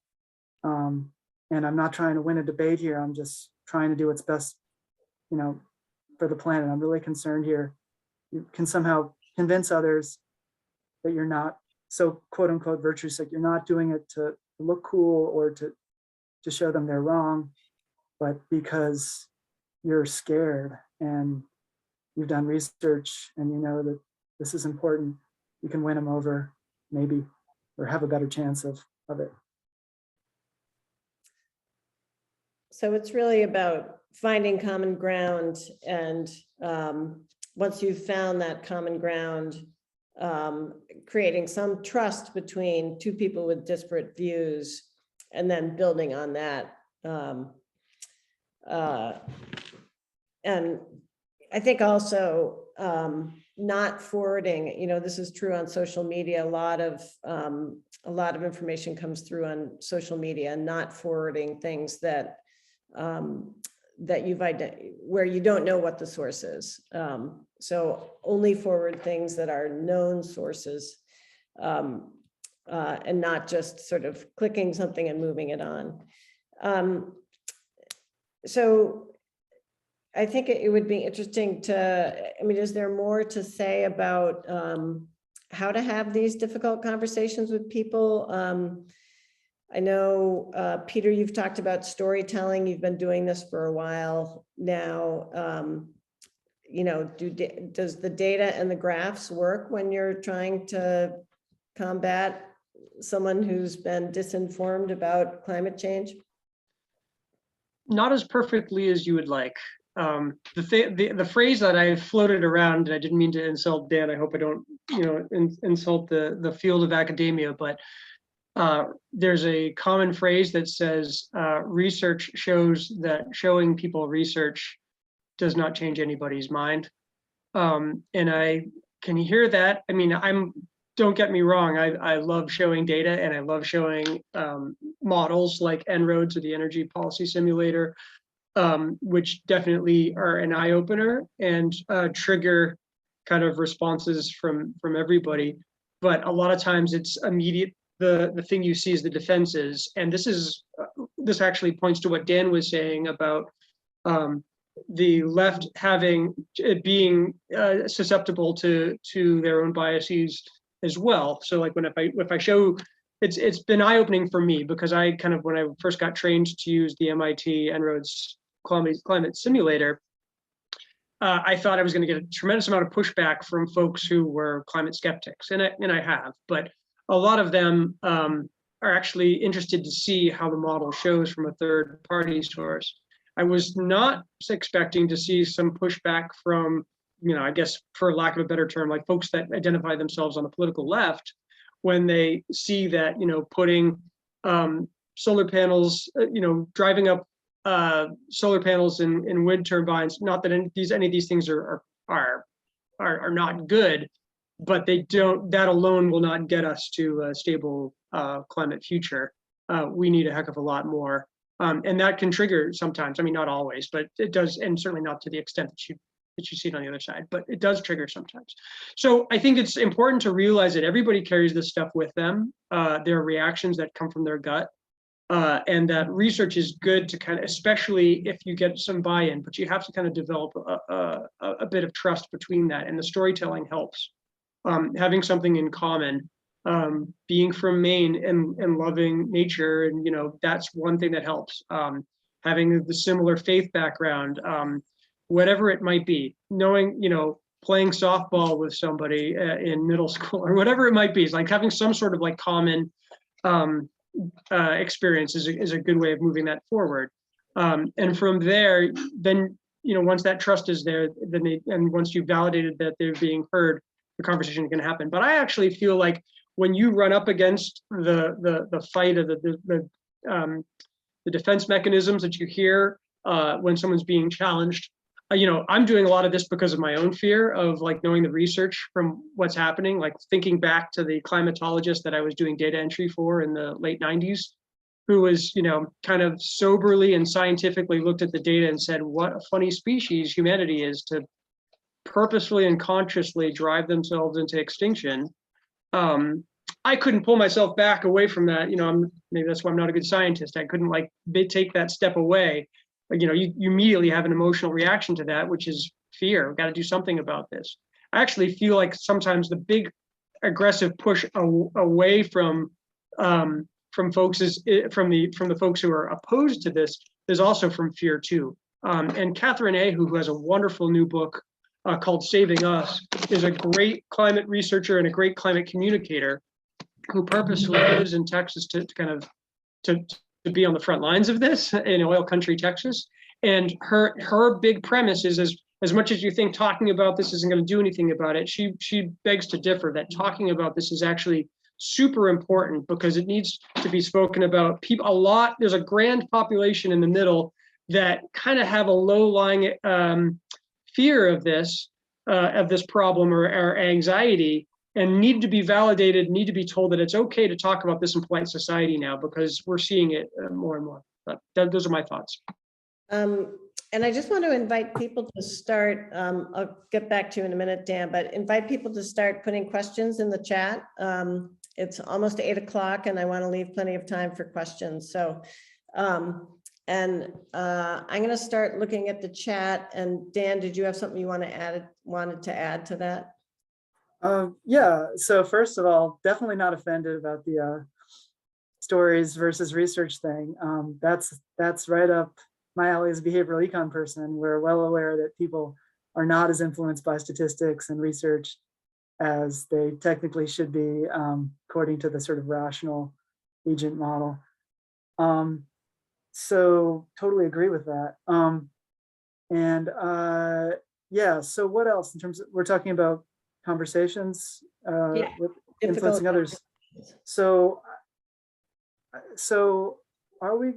And I'm not trying to win a debate here. I'm just trying to do what's best, for the planet. I'm really concerned here. You can somehow convince others that you're not so quote unquote virtue sick. You're not doing it to look cool or to show them they're wrong, but because you're scared and you've done research and you know that this is important, you can win them over maybe, or have a better chance of it. So it's really about finding common ground, and once you've found that common ground, creating some trust between two people with disparate views, and then building on that. And I think also not forwarding, you know, this is true on social media. A lot of information comes through on social media, and not forwarding things that that you've where you don't know what the source is. So only forward things that are known sources, and not just sort of clicking something and moving it on. So I think it would be interesting to, I mean, is there more to say about how to have these difficult conversations with people? I know, Peter, you've talked about storytelling. You've been doing this for a while now. You know, does the data and the graphs work when you're trying to combat someone who's been disinformed about climate change? Not as perfectly as you would like. The phrase that I floated around, and I didn't mean to insult Dan, I hope I don't, you know, insult the field of academia, but there's a common phrase that says research shows that showing people research does not change anybody's mind. And I can hear that. I mean, don't get me wrong, I love showing data, and I love showing models like En-ROADS or the Energy Policy Simulator, which definitely are an eye-opener and trigger kind of responses from everybody. But a lot of times it's immediate. The thing you see is the defenses, and this actually points to what Dan was saying about the left being susceptible to their own biases as well. So like if I show, it's been eye-opening for me, because I kind of, when I first got trained to use the MIT En-ROADS climate simulator, I thought I was going to get a tremendous amount of pushback from folks who were climate skeptics, and I have, but a lot of them are actually interested to see how the model shows from a third-party source. I was not expecting to see some pushback from, you know, I guess for lack of a better term, like folks that identify themselves on the political left, when they see that, you know, putting solar panels, you know, driving up solar panels in wind turbines, not that any of these things are not good, but that alone will not get us to a stable climate future. We need a heck of a lot more. And that can trigger sometimes, I mean, not always, but it does, and certainly not to the extent that you see it on the other side, but it does trigger sometimes. So I think it's important to realize that everybody carries this stuff with them. There are reactions that come from their gut, and that research is good to kind of, especially if you get some buy-in, but you have to kind of develop a bit of trust between that, and the storytelling helps. Having something in common, being from Maine and loving nature, and, you know, that's one thing that helps. Having the similar faith background, whatever it might be, knowing, you know, playing softball with somebody in middle school or whatever it might be, is like having some sort of like common experience is a good way of moving that forward. And from there, then, you know, once that trust is there, and once you've validated that they're being heard, the conversation can happen. But I actually feel like when you run up against the fight of the defense mechanisms that you hear when someone's being challenged, you know, I'm doing a lot of this because of my own fear of like knowing the research from what's happening, like thinking back to the climatologist that I was doing data entry for in the late 90s, who was, you know, kind of soberly and scientifically looked at the data and said, what a funny species humanity is to purposefully and consciously drive themselves into extinction. I couldn't pull myself back away from that. You know, maybe that's why I'm not a good scientist. I couldn't like take that step away. But, you know, you immediately have an emotional reaction to that, which is fear. We've got to do something about this. I actually feel like sometimes the big aggressive push away from folks from the folks who are opposed to this is also from fear too. And Catherine A, who has a wonderful new book called Saving Us, is a great climate researcher and a great climate communicator who purposely lives in Texas to kind of to be on the front lines of this in oil country Texas. And her big premise is as much as you think talking about this isn't going to do anything about it, she begs to differ that talking about this is actually super important because it needs to be spoken about. People, a lot, there's a grand population in the middle that kind of have a low-lying fear of this problem or anxiety, and need to be validated, need to be told that it's okay to talk about this in polite society now because we're seeing it more and more. But those are my thoughts. And I just want to invite people to start, I'll get back to you in a minute, Dan, but invite people to start putting questions in the chat. It's almost 8 o'clock and I want to leave plenty of time for questions. So, I'm going to start looking at the chat. And Dan, did you have something you wanted to add to that? Yeah, so first of all, definitely not offended about the stories versus research thing. That's right up my alley as a behavioral econ person. We're well aware that people are not as influenced by statistics and research as they technically should be, according to the sort of rational agent model. So totally agree with that. Yeah, so what else in terms of, we're talking about conversations with influencing others. So are we,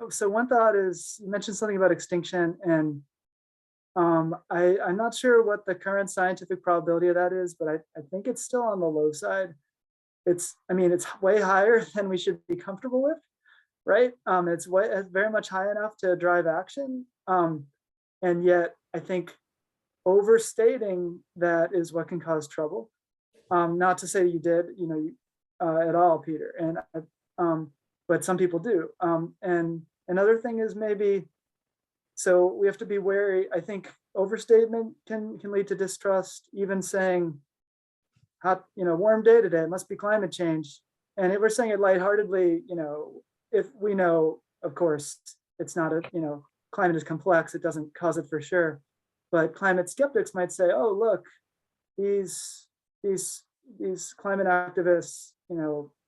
so one thought is, you mentioned something about extinction, and I'm not sure what the current scientific probability of that is, but I think it's still on the low side. It's way higher than we should be comfortable with, right? It's very much high enough to drive action. And yet I think overstating that is what can cause trouble. Not to say you did, at all, Peter, and but some people do. And another thing is maybe, so we have to be wary. I think overstatement can lead to distrust. Even saying, hot, warm day today, it must be climate change. And if we're saying it lightheartedly, if we know, of course, it's not climate is complex, it doesn't cause it for sure. But climate skeptics might say, oh, look, these climate activists,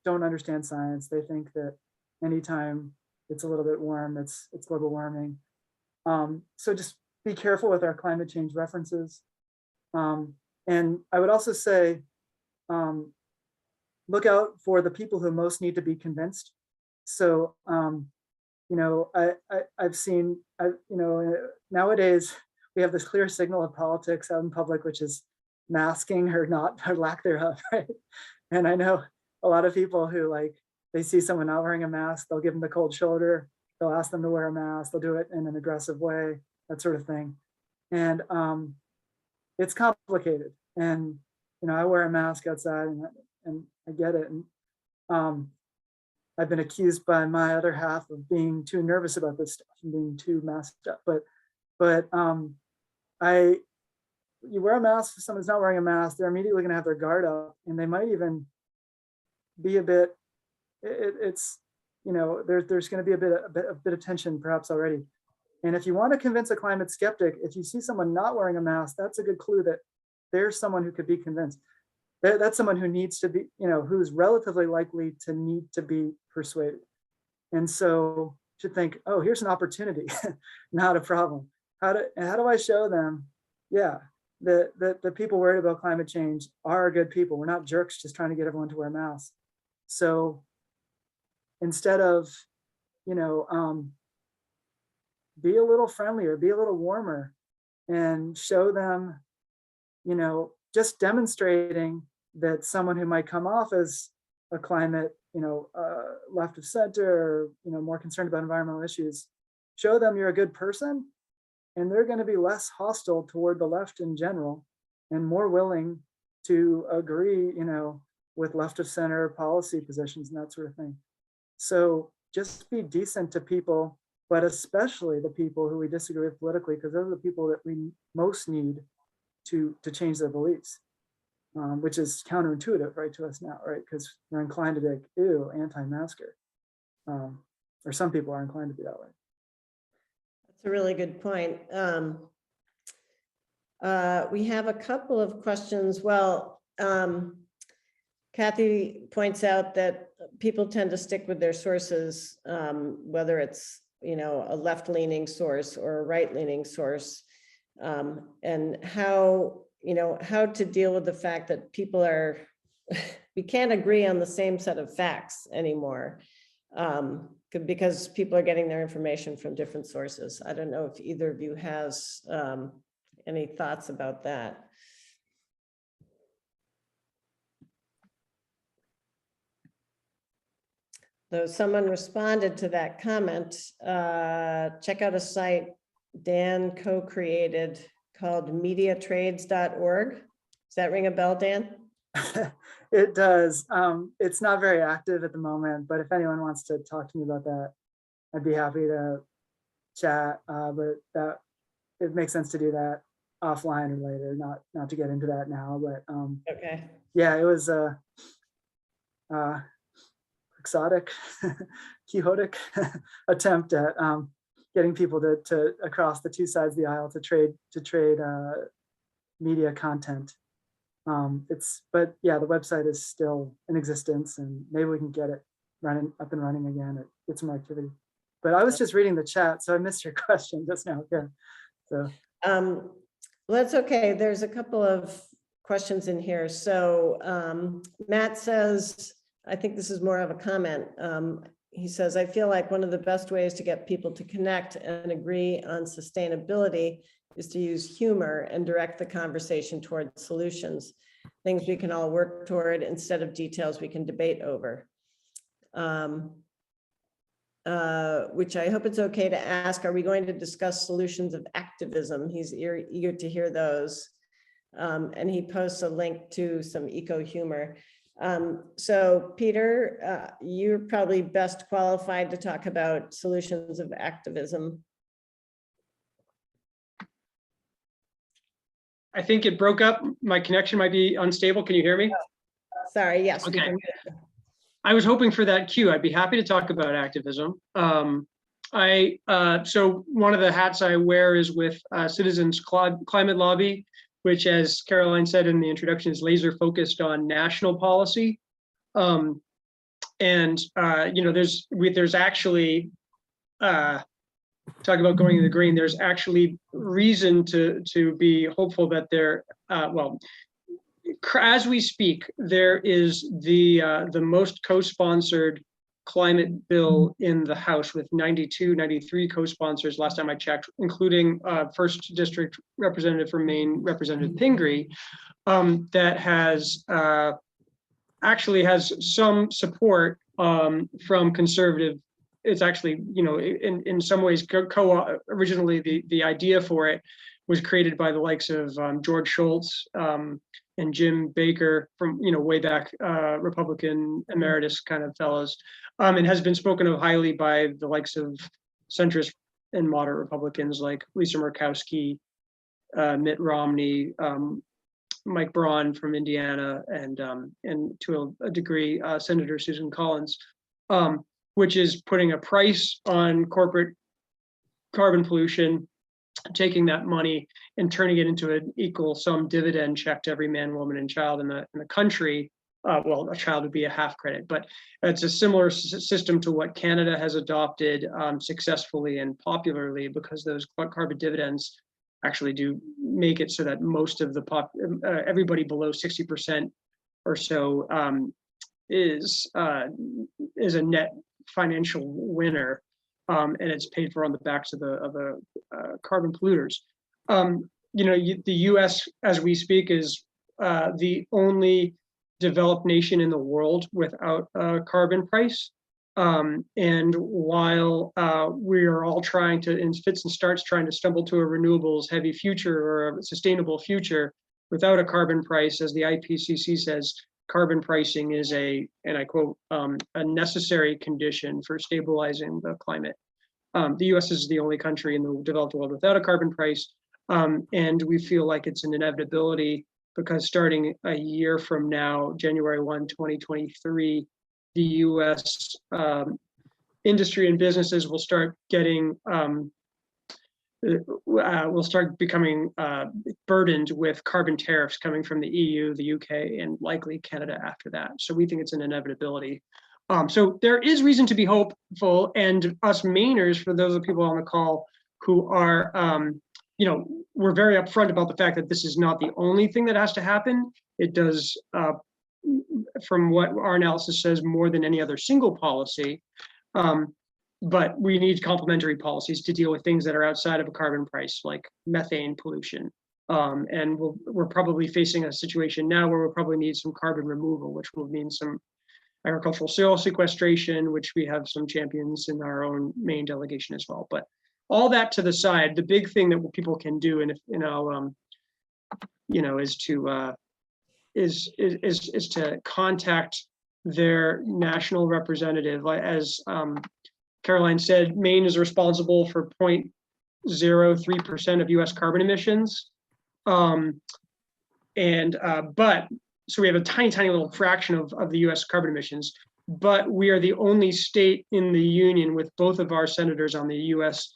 don't understand science. They think that anytime it's a little bit warm, it's global warming. So just be careful with our climate change references. And I would also say, look out for the people who most need to be convinced. So, I've seen, nowadays we have this clear signal of politics out in public, which is masking or lack thereof, right? And I know a lot of people who, like, they see someone not wearing a mask, they'll give them the cold shoulder, they'll ask them to wear a mask, they'll do it in an aggressive way, that sort of thing. And it's complicated. And, I wear a mask outside and I get it. And I've been accused by my other half of being too nervous about this stuff and being too masked up. But you wear a mask, if someone's not wearing a mask, they're immediately going to have their guard up, and they might even be a bit, there's going to be a bit of tension perhaps already. And if you want to convince a climate skeptic, if you see someone not wearing a mask, that's a good clue that there's someone who could be convinced. That's someone who needs to be, who's relatively likely to need to be persuaded. And so you should think, oh, here's an opportunity, not a problem. How do I show them, that the people worried about climate change are good people. We're not jerks just trying to get everyone to wear masks. So instead of, be a little friendlier, be a little warmer, and show them, just demonstrating that someone who might come off as a climate, left of center, or, more concerned about environmental issues, show them you're a good person, and they're going to be less hostile toward the left in general and more willing to agree, with left of center policy positions and that sort of thing. So just be decent to people but especially the people who we disagree with politically, because those are the people that we most need to change their beliefs, which is counterintuitive, right, to us now, right? Because we're inclined to be like, ew, anti-masker, or some people are inclined to be that way. That's a really good point. We have a couple of questions. Well, Kathy points out that people tend to stick with their sources, whether it's, you know, a left-leaning source or a right-leaning source, and how, you know, how to deal with the fact that people are, we can't agree on the same set of facts anymore, because people are getting their information from different sources. I don't know if either of you has any thoughts about that. Though someone responded to that comment, check out a site Dan co-created called mediatrades.org. Does that ring a bell, Dan? It does. It's not very active at the moment, but if anyone wants to talk to me about that, I'd be happy to chat. But that it makes sense to do that offline or later, not to get into that now. But Okay. yeah, it was quixotic, quixotic attempt at getting people to across the two sides of the aisle to trade media content. But yeah, the website is still in existence, and maybe we can get it up and running again or get some activity. But I was just reading the chat, so I missed your question just now. Yeah. So well, that's okay. There's a couple of questions in here. So Matt says, I think this is more of a comment. He says, I feel like one of the best ways to get people to connect and agree on sustainability is to use humor and direct the conversation toward solutions, things we can all work toward instead of details we can debate over. Which I hope it's okay to ask, are we going to discuss solutions of activism? He's eager to hear those. And he posts a link to some eco-humor. So Peter, you're probably best qualified to talk about solutions of activism. I think it broke up. My connection might be unstable. Can you hear me? Sorry, yes. we Okay. can- I was hoping for that cue. I'd be happy to talk about activism. So one of the hats I wear is with Citizens Climate Lobby, which, as Caroline said in the introduction, is laser focused on national policy. You know, there's actually talk about going in the green. There's actually reason to be hopeful that there, as we speak, there is the most co-sponsored climate bill in the House with 93 co-sponsors last time I checked, including First District Representative from Maine, Representative Pingree, that has actually has some support from conservative. It's actually, you know, in some ways, originally the idea for it was created by the likes of George Shultz and Jim Baker from, you know, way back, Republican emeritus kind of fellows, and has been spoken of highly by the likes of centrist and moderate Republicans like Lisa Murkowski, Mitt Romney, Mike Braun from Indiana, and to a degree, Senator Susan Collins, which is putting a price on corporate carbon pollution, taking that money and turning it into an equal sum dividend check to every man, woman, and child in the country. Well, a child would be a half credit, but it's a similar system to what Canada has adopted successfully and popularly, because those carbon dividends actually do make it so that most of the everybody below 60% or so is a net financial winner, and it's paid for on the backs of the carbon polluters. You know, the U.S. as we speak is the only developed nation in the world without a carbon price. And while we are all trying to, in fits and starts, trying to stumble to a renewables heavy future or a sustainable future without a carbon price, as the IPCC says, carbon pricing is a, and I quote, a necessary condition for stabilizing the climate. The US is the only country in the developed world without a carbon price. And we feel like it's an inevitability because starting a year from now, January 1, 2023, the US industry and businesses will start getting will start becoming burdened with carbon tariffs coming from the EU, the UK, and likely Canada after that. So we think it's an inevitability. So there is reason to be hopeful, and us Mainers, for those of the people on the call who are, we're very upfront about the fact that this is not the only thing that has to happen. It does, from what our analysis says, more than any other single policy. But we need complementary policies to deal with things that are outside of a carbon price, like methane pollution. And we're probably facing a situation now where we'll probably need some carbon removal, which will mean some agricultural soil sequestration, which we have some champions in our own Maine delegation as well. But all that to the side, the big thing that people can do, and is to contact their national representative. As Caroline said, Maine is responsible for 0.03% of US carbon emissions. So we have a tiny little fraction of the US carbon emissions, but we are the only state in the union with both of our senators on the US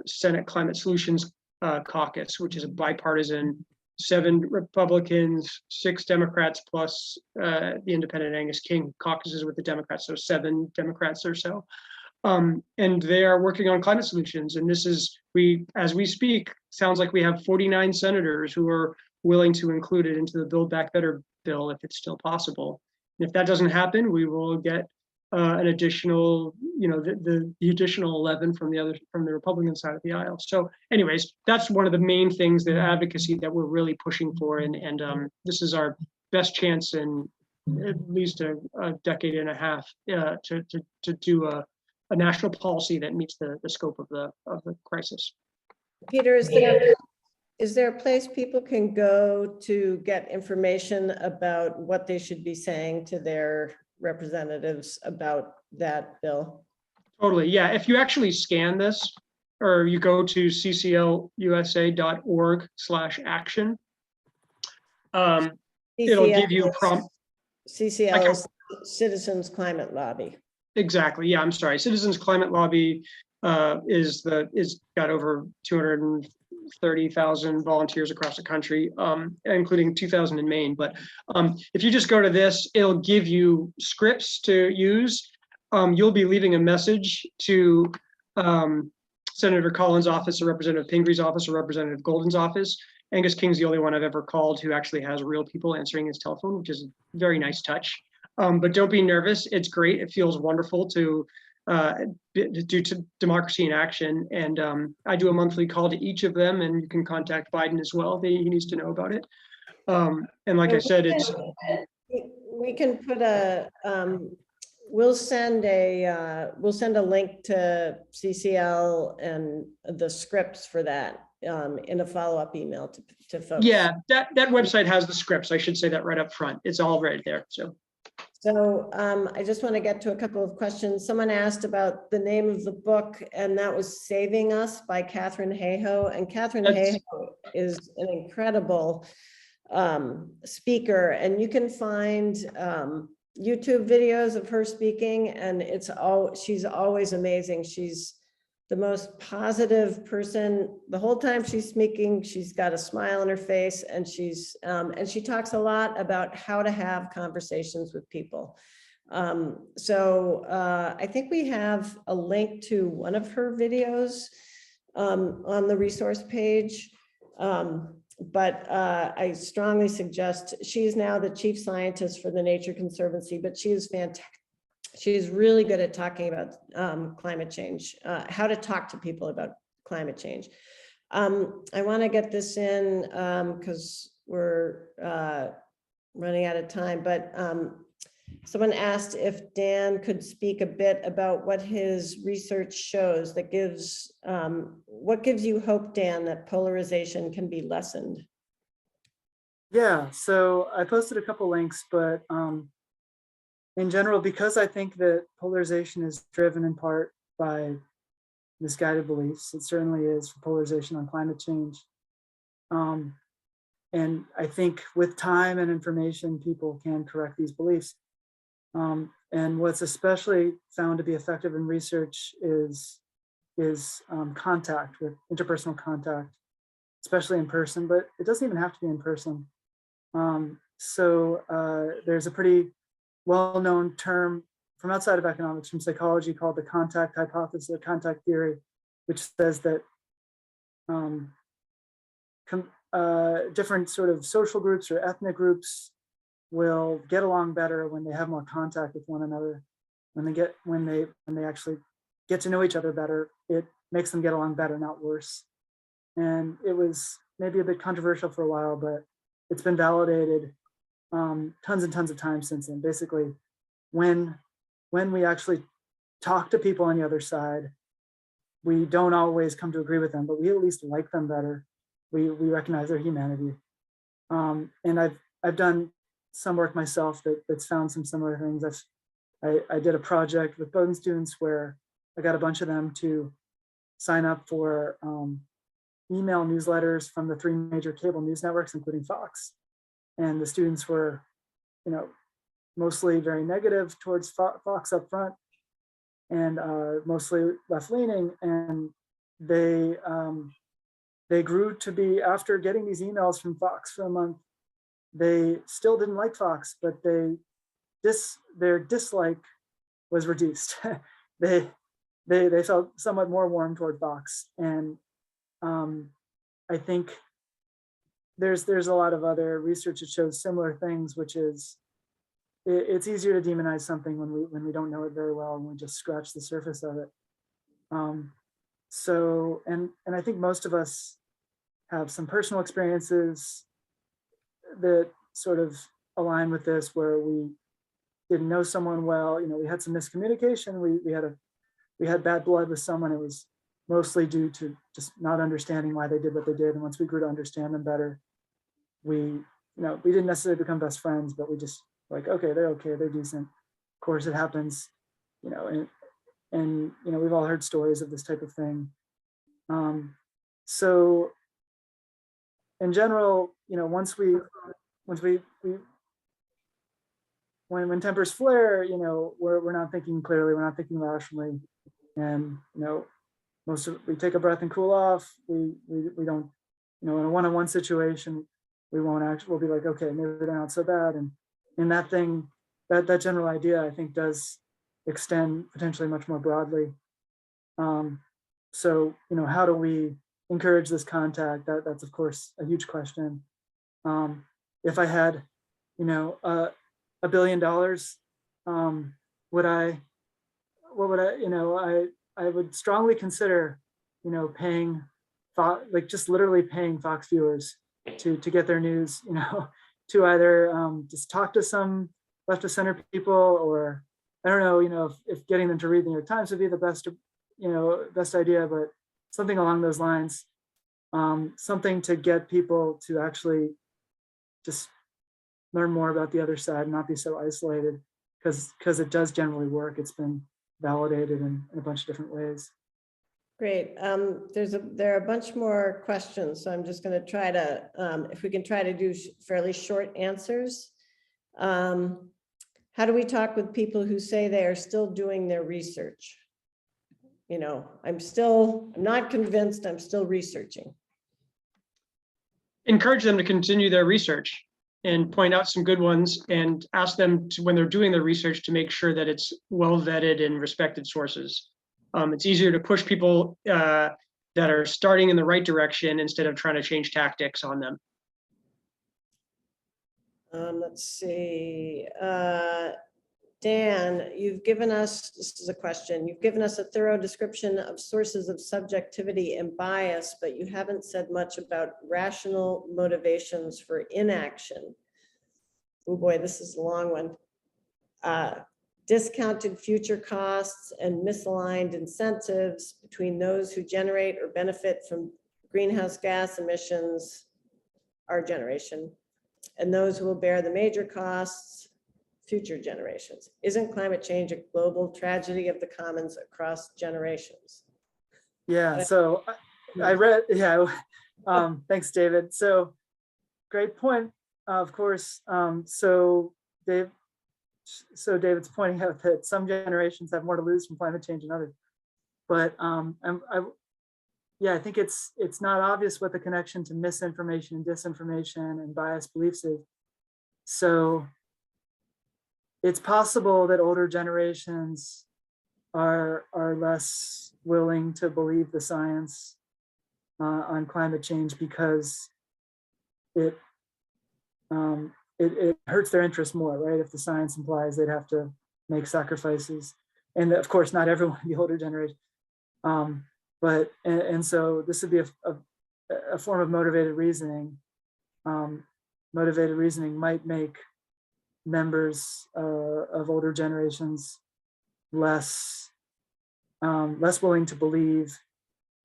Senate Climate Solutions Caucus, which is a bipartisan, 7 Republicans, 6 Democrats, plus the independent Angus King caucuses with the Democrats, so 7 Democrats or so. And they are working on climate solutions. And this is, as we speak, sounds like we have 49 senators who are willing to include it into the Build Back Better bill if it's still possible. And if that doesn't happen, we will get an additional, the additional 11 from the Republican side of the aisle. So anyways, that's one of the main things, the advocacy that we're really pushing for. And this is our best chance in at least a decade and a half to do a national policy that meets the scope of the crisis. Peter, is there a place people can go to get information about what they should be saying to their representatives about that bill? Totally, yeah. If you actually scan this, or you go to cclusa.org/action, it'll give you a prompt. CCL is Citizens Climate Lobby. Exactly. Yeah, I'm sorry. Citizens Climate Lobby is got over 230,000 volunteers across the country, including 2,000 in Maine. But if you just go to this, it'll give you scripts to use. You'll be leaving a message to Senator Collins' office, or Representative Pingree's office, or Representative Golden's office. Angus King's the only one I've ever called who actually has real people answering his telephone, which is a very nice touch. But don't be nervous. It's great. It feels wonderful to do to Democracy in Action. And I do a monthly call to each of them, and you can contact Biden as well. He needs to know about it. And like I said, we can put we'll send a link to CCL and the scripts for that in a follow-up email to folks. Yeah, that website has the scripts. I should say that right up front. It's all right there. So I just want to get to a couple of questions. Someone asked about the name of the book, and that was Saving Us by Katharine Hayhoe. And Katharine Hayhoe is an incredible speaker, and you can find YouTube videos of her speaking, and she's always amazing. She's the most positive person the whole time she's speaking. She's got a smile on her face, and she talks a lot about how to have conversations with people. So I think we have a link to one of her videos on the resource page. But I strongly suggest, she's now the chief scientist for the Nature Conservancy, but she is fantastic. She's really good at talking about climate change, how to talk to people about climate change. I want to get this in because we're running out of time, but someone asked if Dan could speak a bit about what his research shows that gives, what gives you hope, Dan, that polarization can be lessened? Yeah, so I posted a couple links, but in general, because I think that polarization is driven in part by misguided beliefs. It certainly is for polarization on climate change. And I think with time and information, people can correct these beliefs. And what's especially found to be effective in research is contact, with interpersonal contact, especially in person, but it doesn't even have to be in person. There's a pretty well-known term from outside of economics, from psychology, called the contact hypothesis or contact theory, which says that different sort of social groups or ethnic groups will get along better when they have more contact with one another. When they actually get to know each other better, it makes them get along better, not worse. And it was maybe a bit controversial for a while, but it's been validated tons and tons of times since then. Basically, when we actually talk to people on the other side, we don't always come to agree with them, but we at least like them better. We recognize their humanity. And I've done some work myself that's found some similar things. I did a project with Bowdoin students where I got a bunch of them to sign up for email newsletters from the 3 major cable news networks, including Fox. And the students were, mostly very negative towards Fox up front, and mostly left-leaning. And they grew to be, after getting these emails from Fox for a month, they still didn't like Fox, but their dislike was reduced. they felt somewhat more warm toward Fox. And I think there's a lot of other research that shows similar things, which is it's easier to demonize something when we don't know it very well and we just scratch the surface of it. And I think most of us have some personal experiences that sort of align with this, where we didn't know someone well. We had some miscommunication. We had bad blood with someone. It was mostly due to just not understanding why they did what they did. And once we grew to understand them better, we didn't necessarily become best friends, but we just okay, they're decent. Of course, it happens, and we've all heard stories of this type of thing. So in general, when tempers flare, we're not thinking clearly, we're not thinking rationally, and we take a breath and cool off. We don't, in a one-on-one situation, we'll be like, okay, maybe they're not so bad. And in that thing, that general idea, I think, does extend potentially much more broadly. So how do we encourage this contact? That's of course a huge question. If I had, $1 billion, I would strongly consider, paying, just literally paying Fox viewers to get their news, to either just talk to some left of center people, or I don't know, if getting them to read the New York Times would be the best idea, but something along those lines, something to get people to actually just learn more about the other side and not be so isolated, because it does generally work. It's been validated in a bunch of different ways. Great. There are a bunch more questions, so I'm just going to try to, if we can try to do fairly short answers. How do we talk with people who say they are still doing their research? I'm not convinced, I'm still researching. Encourage them to continue their research and point out some good ones, and ask them to, when they're doing their research, to make sure that it's well vetted and respected sources. It's easier to push people that are starting in the right direction instead of trying to change tactics on them. Let's see. Dan, this is a question, you've given us a thorough description of sources of subjectivity and bias, but you haven't said much about rational motivations for inaction. Oh boy, this is a long one. Discounted future costs and misaligned incentives between those who generate or benefit from greenhouse gas emissions, our generation, and those who will bear the major costs, future generations. Isn't climate change a global tragedy of the commons across generations? Yeah, so I read, yeah, thanks, David. So great point, of course. David's pointing out that some generations have more to lose from climate change than others. But yeah, I think it's not obvious what the connection to misinformation, disinformation, and biased beliefs is. So it's possible that older generations are less willing to believe the science on climate change because it hurts their interest more, right? If the science implies they'd have to make sacrifices, and of course, not everyone in the older generation. And so this would be a form of motivated reasoning. Motivated reasoning might make members of older generations less willing to believe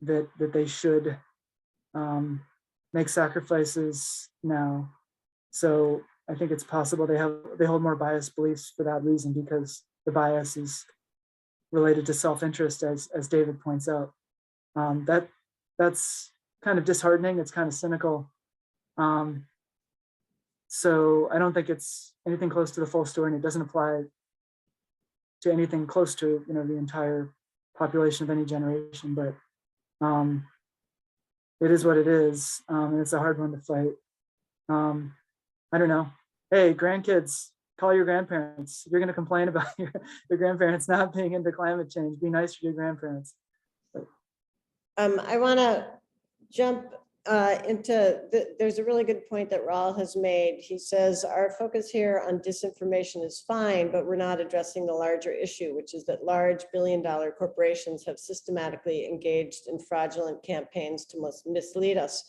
that they should make sacrifices now. So I think it's possible they hold more biased beliefs for that reason, because the bias is related to self-interest, as David points out. That's kind of disheartening. It's kind of cynical. So I don't think it's anything close to the full story, and it doesn't apply to anything close to the entire population of any generation. But it is what it is, and it's a hard one to fight. I don't know. Hey, grandkids, call your grandparents. If you're going to complain about your grandparents not being into climate change, be nice to your grandparents. I want to jump there's a really good point that Raul has made. He says, our focus here on disinformation is fine, but we're not addressing the larger issue, which is that large billion-dollar corporations have systematically engaged in fraudulent campaigns to mislead us.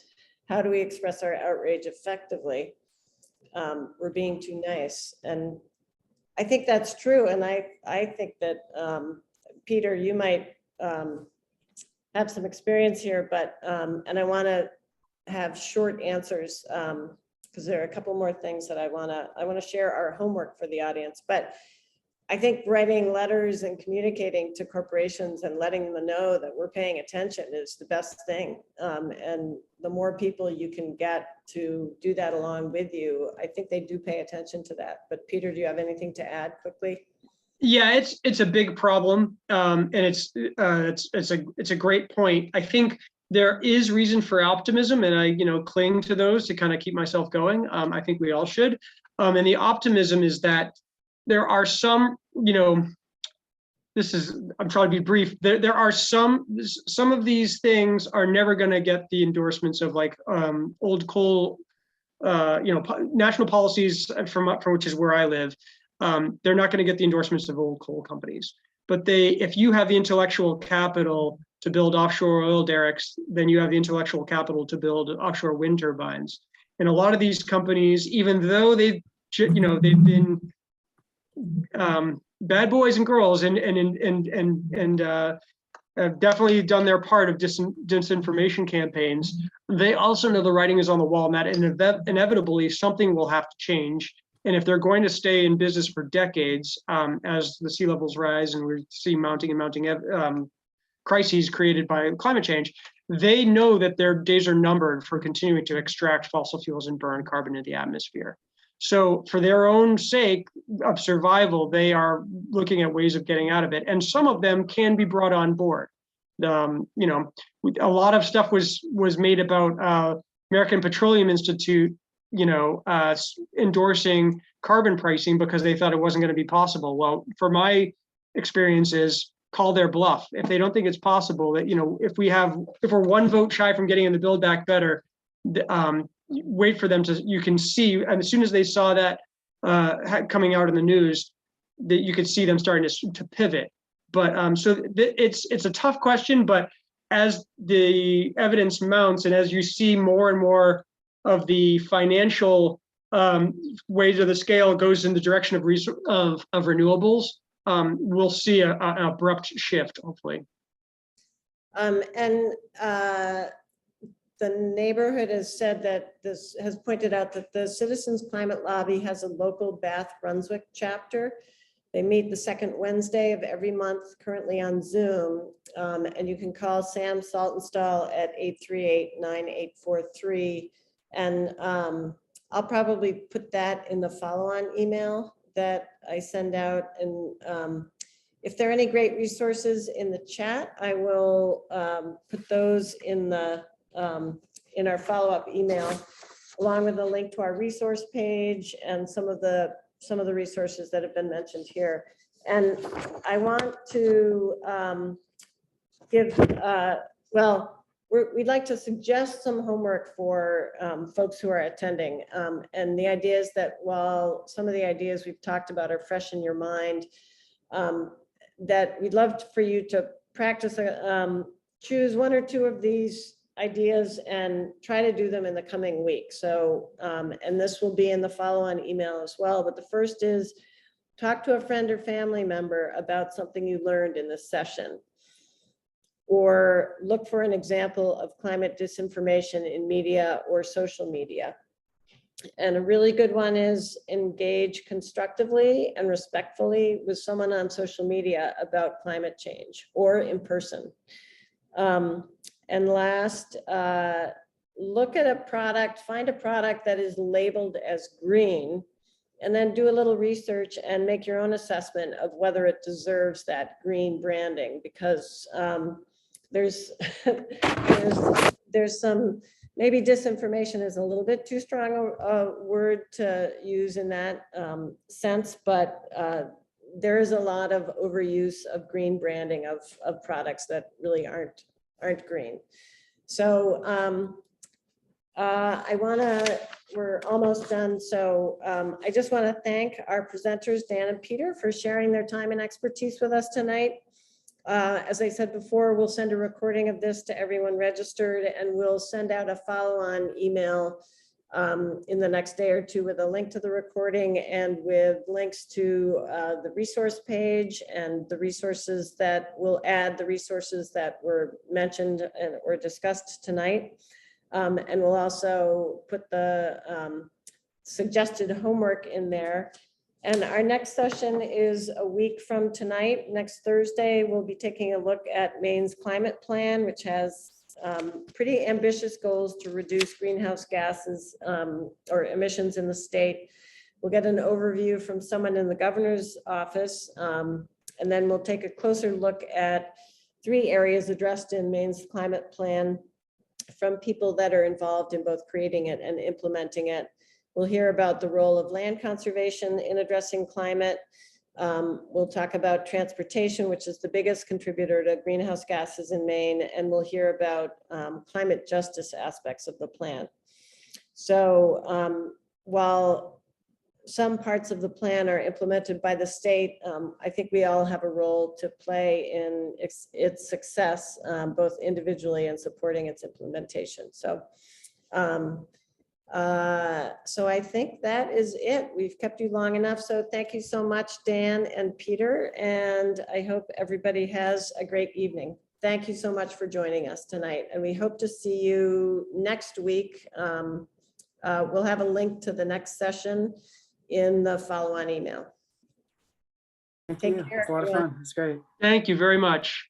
How do we express our outrage effectively? We're being too nice. And I think that's true. And I think that, Peter, you might have some experience here, but, and I want to have short answers because there are a couple more things that I want to share our homework for the audience. But I think writing letters and communicating to corporations and letting them know that we're paying attention is the best thing. And the more people you can get to do that along with you, I think they do pay attention to that. But Peter, do you have anything to add quickly? Yeah, it's a big problem, and it's a great point. I think there is reason for optimism, and I cling to those to kind of keep myself going. I think we all should, and the optimism is that there are some, I'm trying to be brief. There are some of these things are never going to get the endorsements of like old coal, national policies from which is where I live. They're not going to get the endorsements of old coal companies, but if you have the intellectual capital to build offshore oil derricks, then you have the intellectual capital to build offshore wind turbines. And a lot of these companies, even though they've been bad boys and girls and have definitely done their part of disinformation campaigns, they also know the writing is on the wall, and that inevitably something will have to change. And if they're going to stay in business for decades, as the sea levels rise and we see mounting and mounting crises created by climate change, they know that their days are numbered for continuing to extract fossil fuels and burn carbon into the atmosphere. So for their own sake of survival, they are looking at ways of getting out of it. And some of them can be brought on board. A lot of stuff was made about American Petroleum Institute, endorsing carbon pricing because they thought it wasn't going to be possible. Well, for my experiences, call their bluff. If they don't think it's possible, that if we're one vote shy from getting in the Build Back Better, wait for them you can see, and as soon as they saw that coming out in the news, that you could see them starting to pivot. But it's a tough question, but as the evidence mounts and as you see more and more of the financial weight of the scale goes in the direction of renewables, we'll see an abrupt shift, hopefully. The neighborhood has said that pointed out that the Citizens Climate Lobby has a local Bath Brunswick chapter. They meet the second Wednesday of every month, currently on Zoom. And you can call Sam Saltonstall at 838-9843. And I'll probably put that in the follow-on email that I send out. And if there are any great resources in the chat, I will put those in the in our follow-up email, along with a link to our resource page and some of the resources that have been mentioned here. And I want to give, we'd like to suggest some homework for folks who are attending. And the idea is that while some of the ideas we've talked about are fresh in your mind, that we'd love for you to practice, choose one or two of these ideas and try to do them in the coming week. So, and this will be in the follow-on email as well. But the first is talk to a friend or family member about something you learned in this session, or look for an example of climate disinformation in media or social media. And a really good one is engage constructively and respectfully with someone on social media about climate change or in person. And last, look at a product, find a product that is labeled as green, and then do a little research and make your own assessment of whether it deserves that green branding, because there's some, maybe disinformation is a little bit too strong a word to use in that sense, but there is a lot of overuse of green branding of products that really aren't green. So we're almost done. So I just want to thank our presenters, Dan and Peter, for sharing their time and expertise with us tonight. As I said before, we'll send a recording of this to everyone registered, and we'll send out a follow-on email in the next day or two with a link to the recording and with links to the resource page and the resources that will add the resources that were mentioned or discussed tonight. And we'll also put the suggested homework in there. And our next session is a week from tonight. Next Thursday, we'll be taking a look at Maine's climate plan, which has pretty ambitious goals to reduce greenhouse gases or emissions in the state. We'll get an overview from someone in the governor's office, and then we'll take a closer look at 3 areas addressed in Maine's climate plan from people that are involved in both creating it and implementing it. We'll hear about the role of land conservation in addressing climate. We'll talk about transportation, which is the biggest contributor to greenhouse gases in Maine, and we'll hear about climate justice aspects of the plan. So while some parts of the plan are implemented by the state, I think we all have a role to play in its success, both individually and supporting its implementation. So I think that is it. We've kept you long enough. So thank you so much, Dan and Peter. And I hope everybody has a great evening. Thank you so much for joining us tonight. And we hope to see you next week. We'll have a link to the next session in the follow-on email. Thank Take you. care, It's a lot of everyone. fun. It's great. Thank you very much.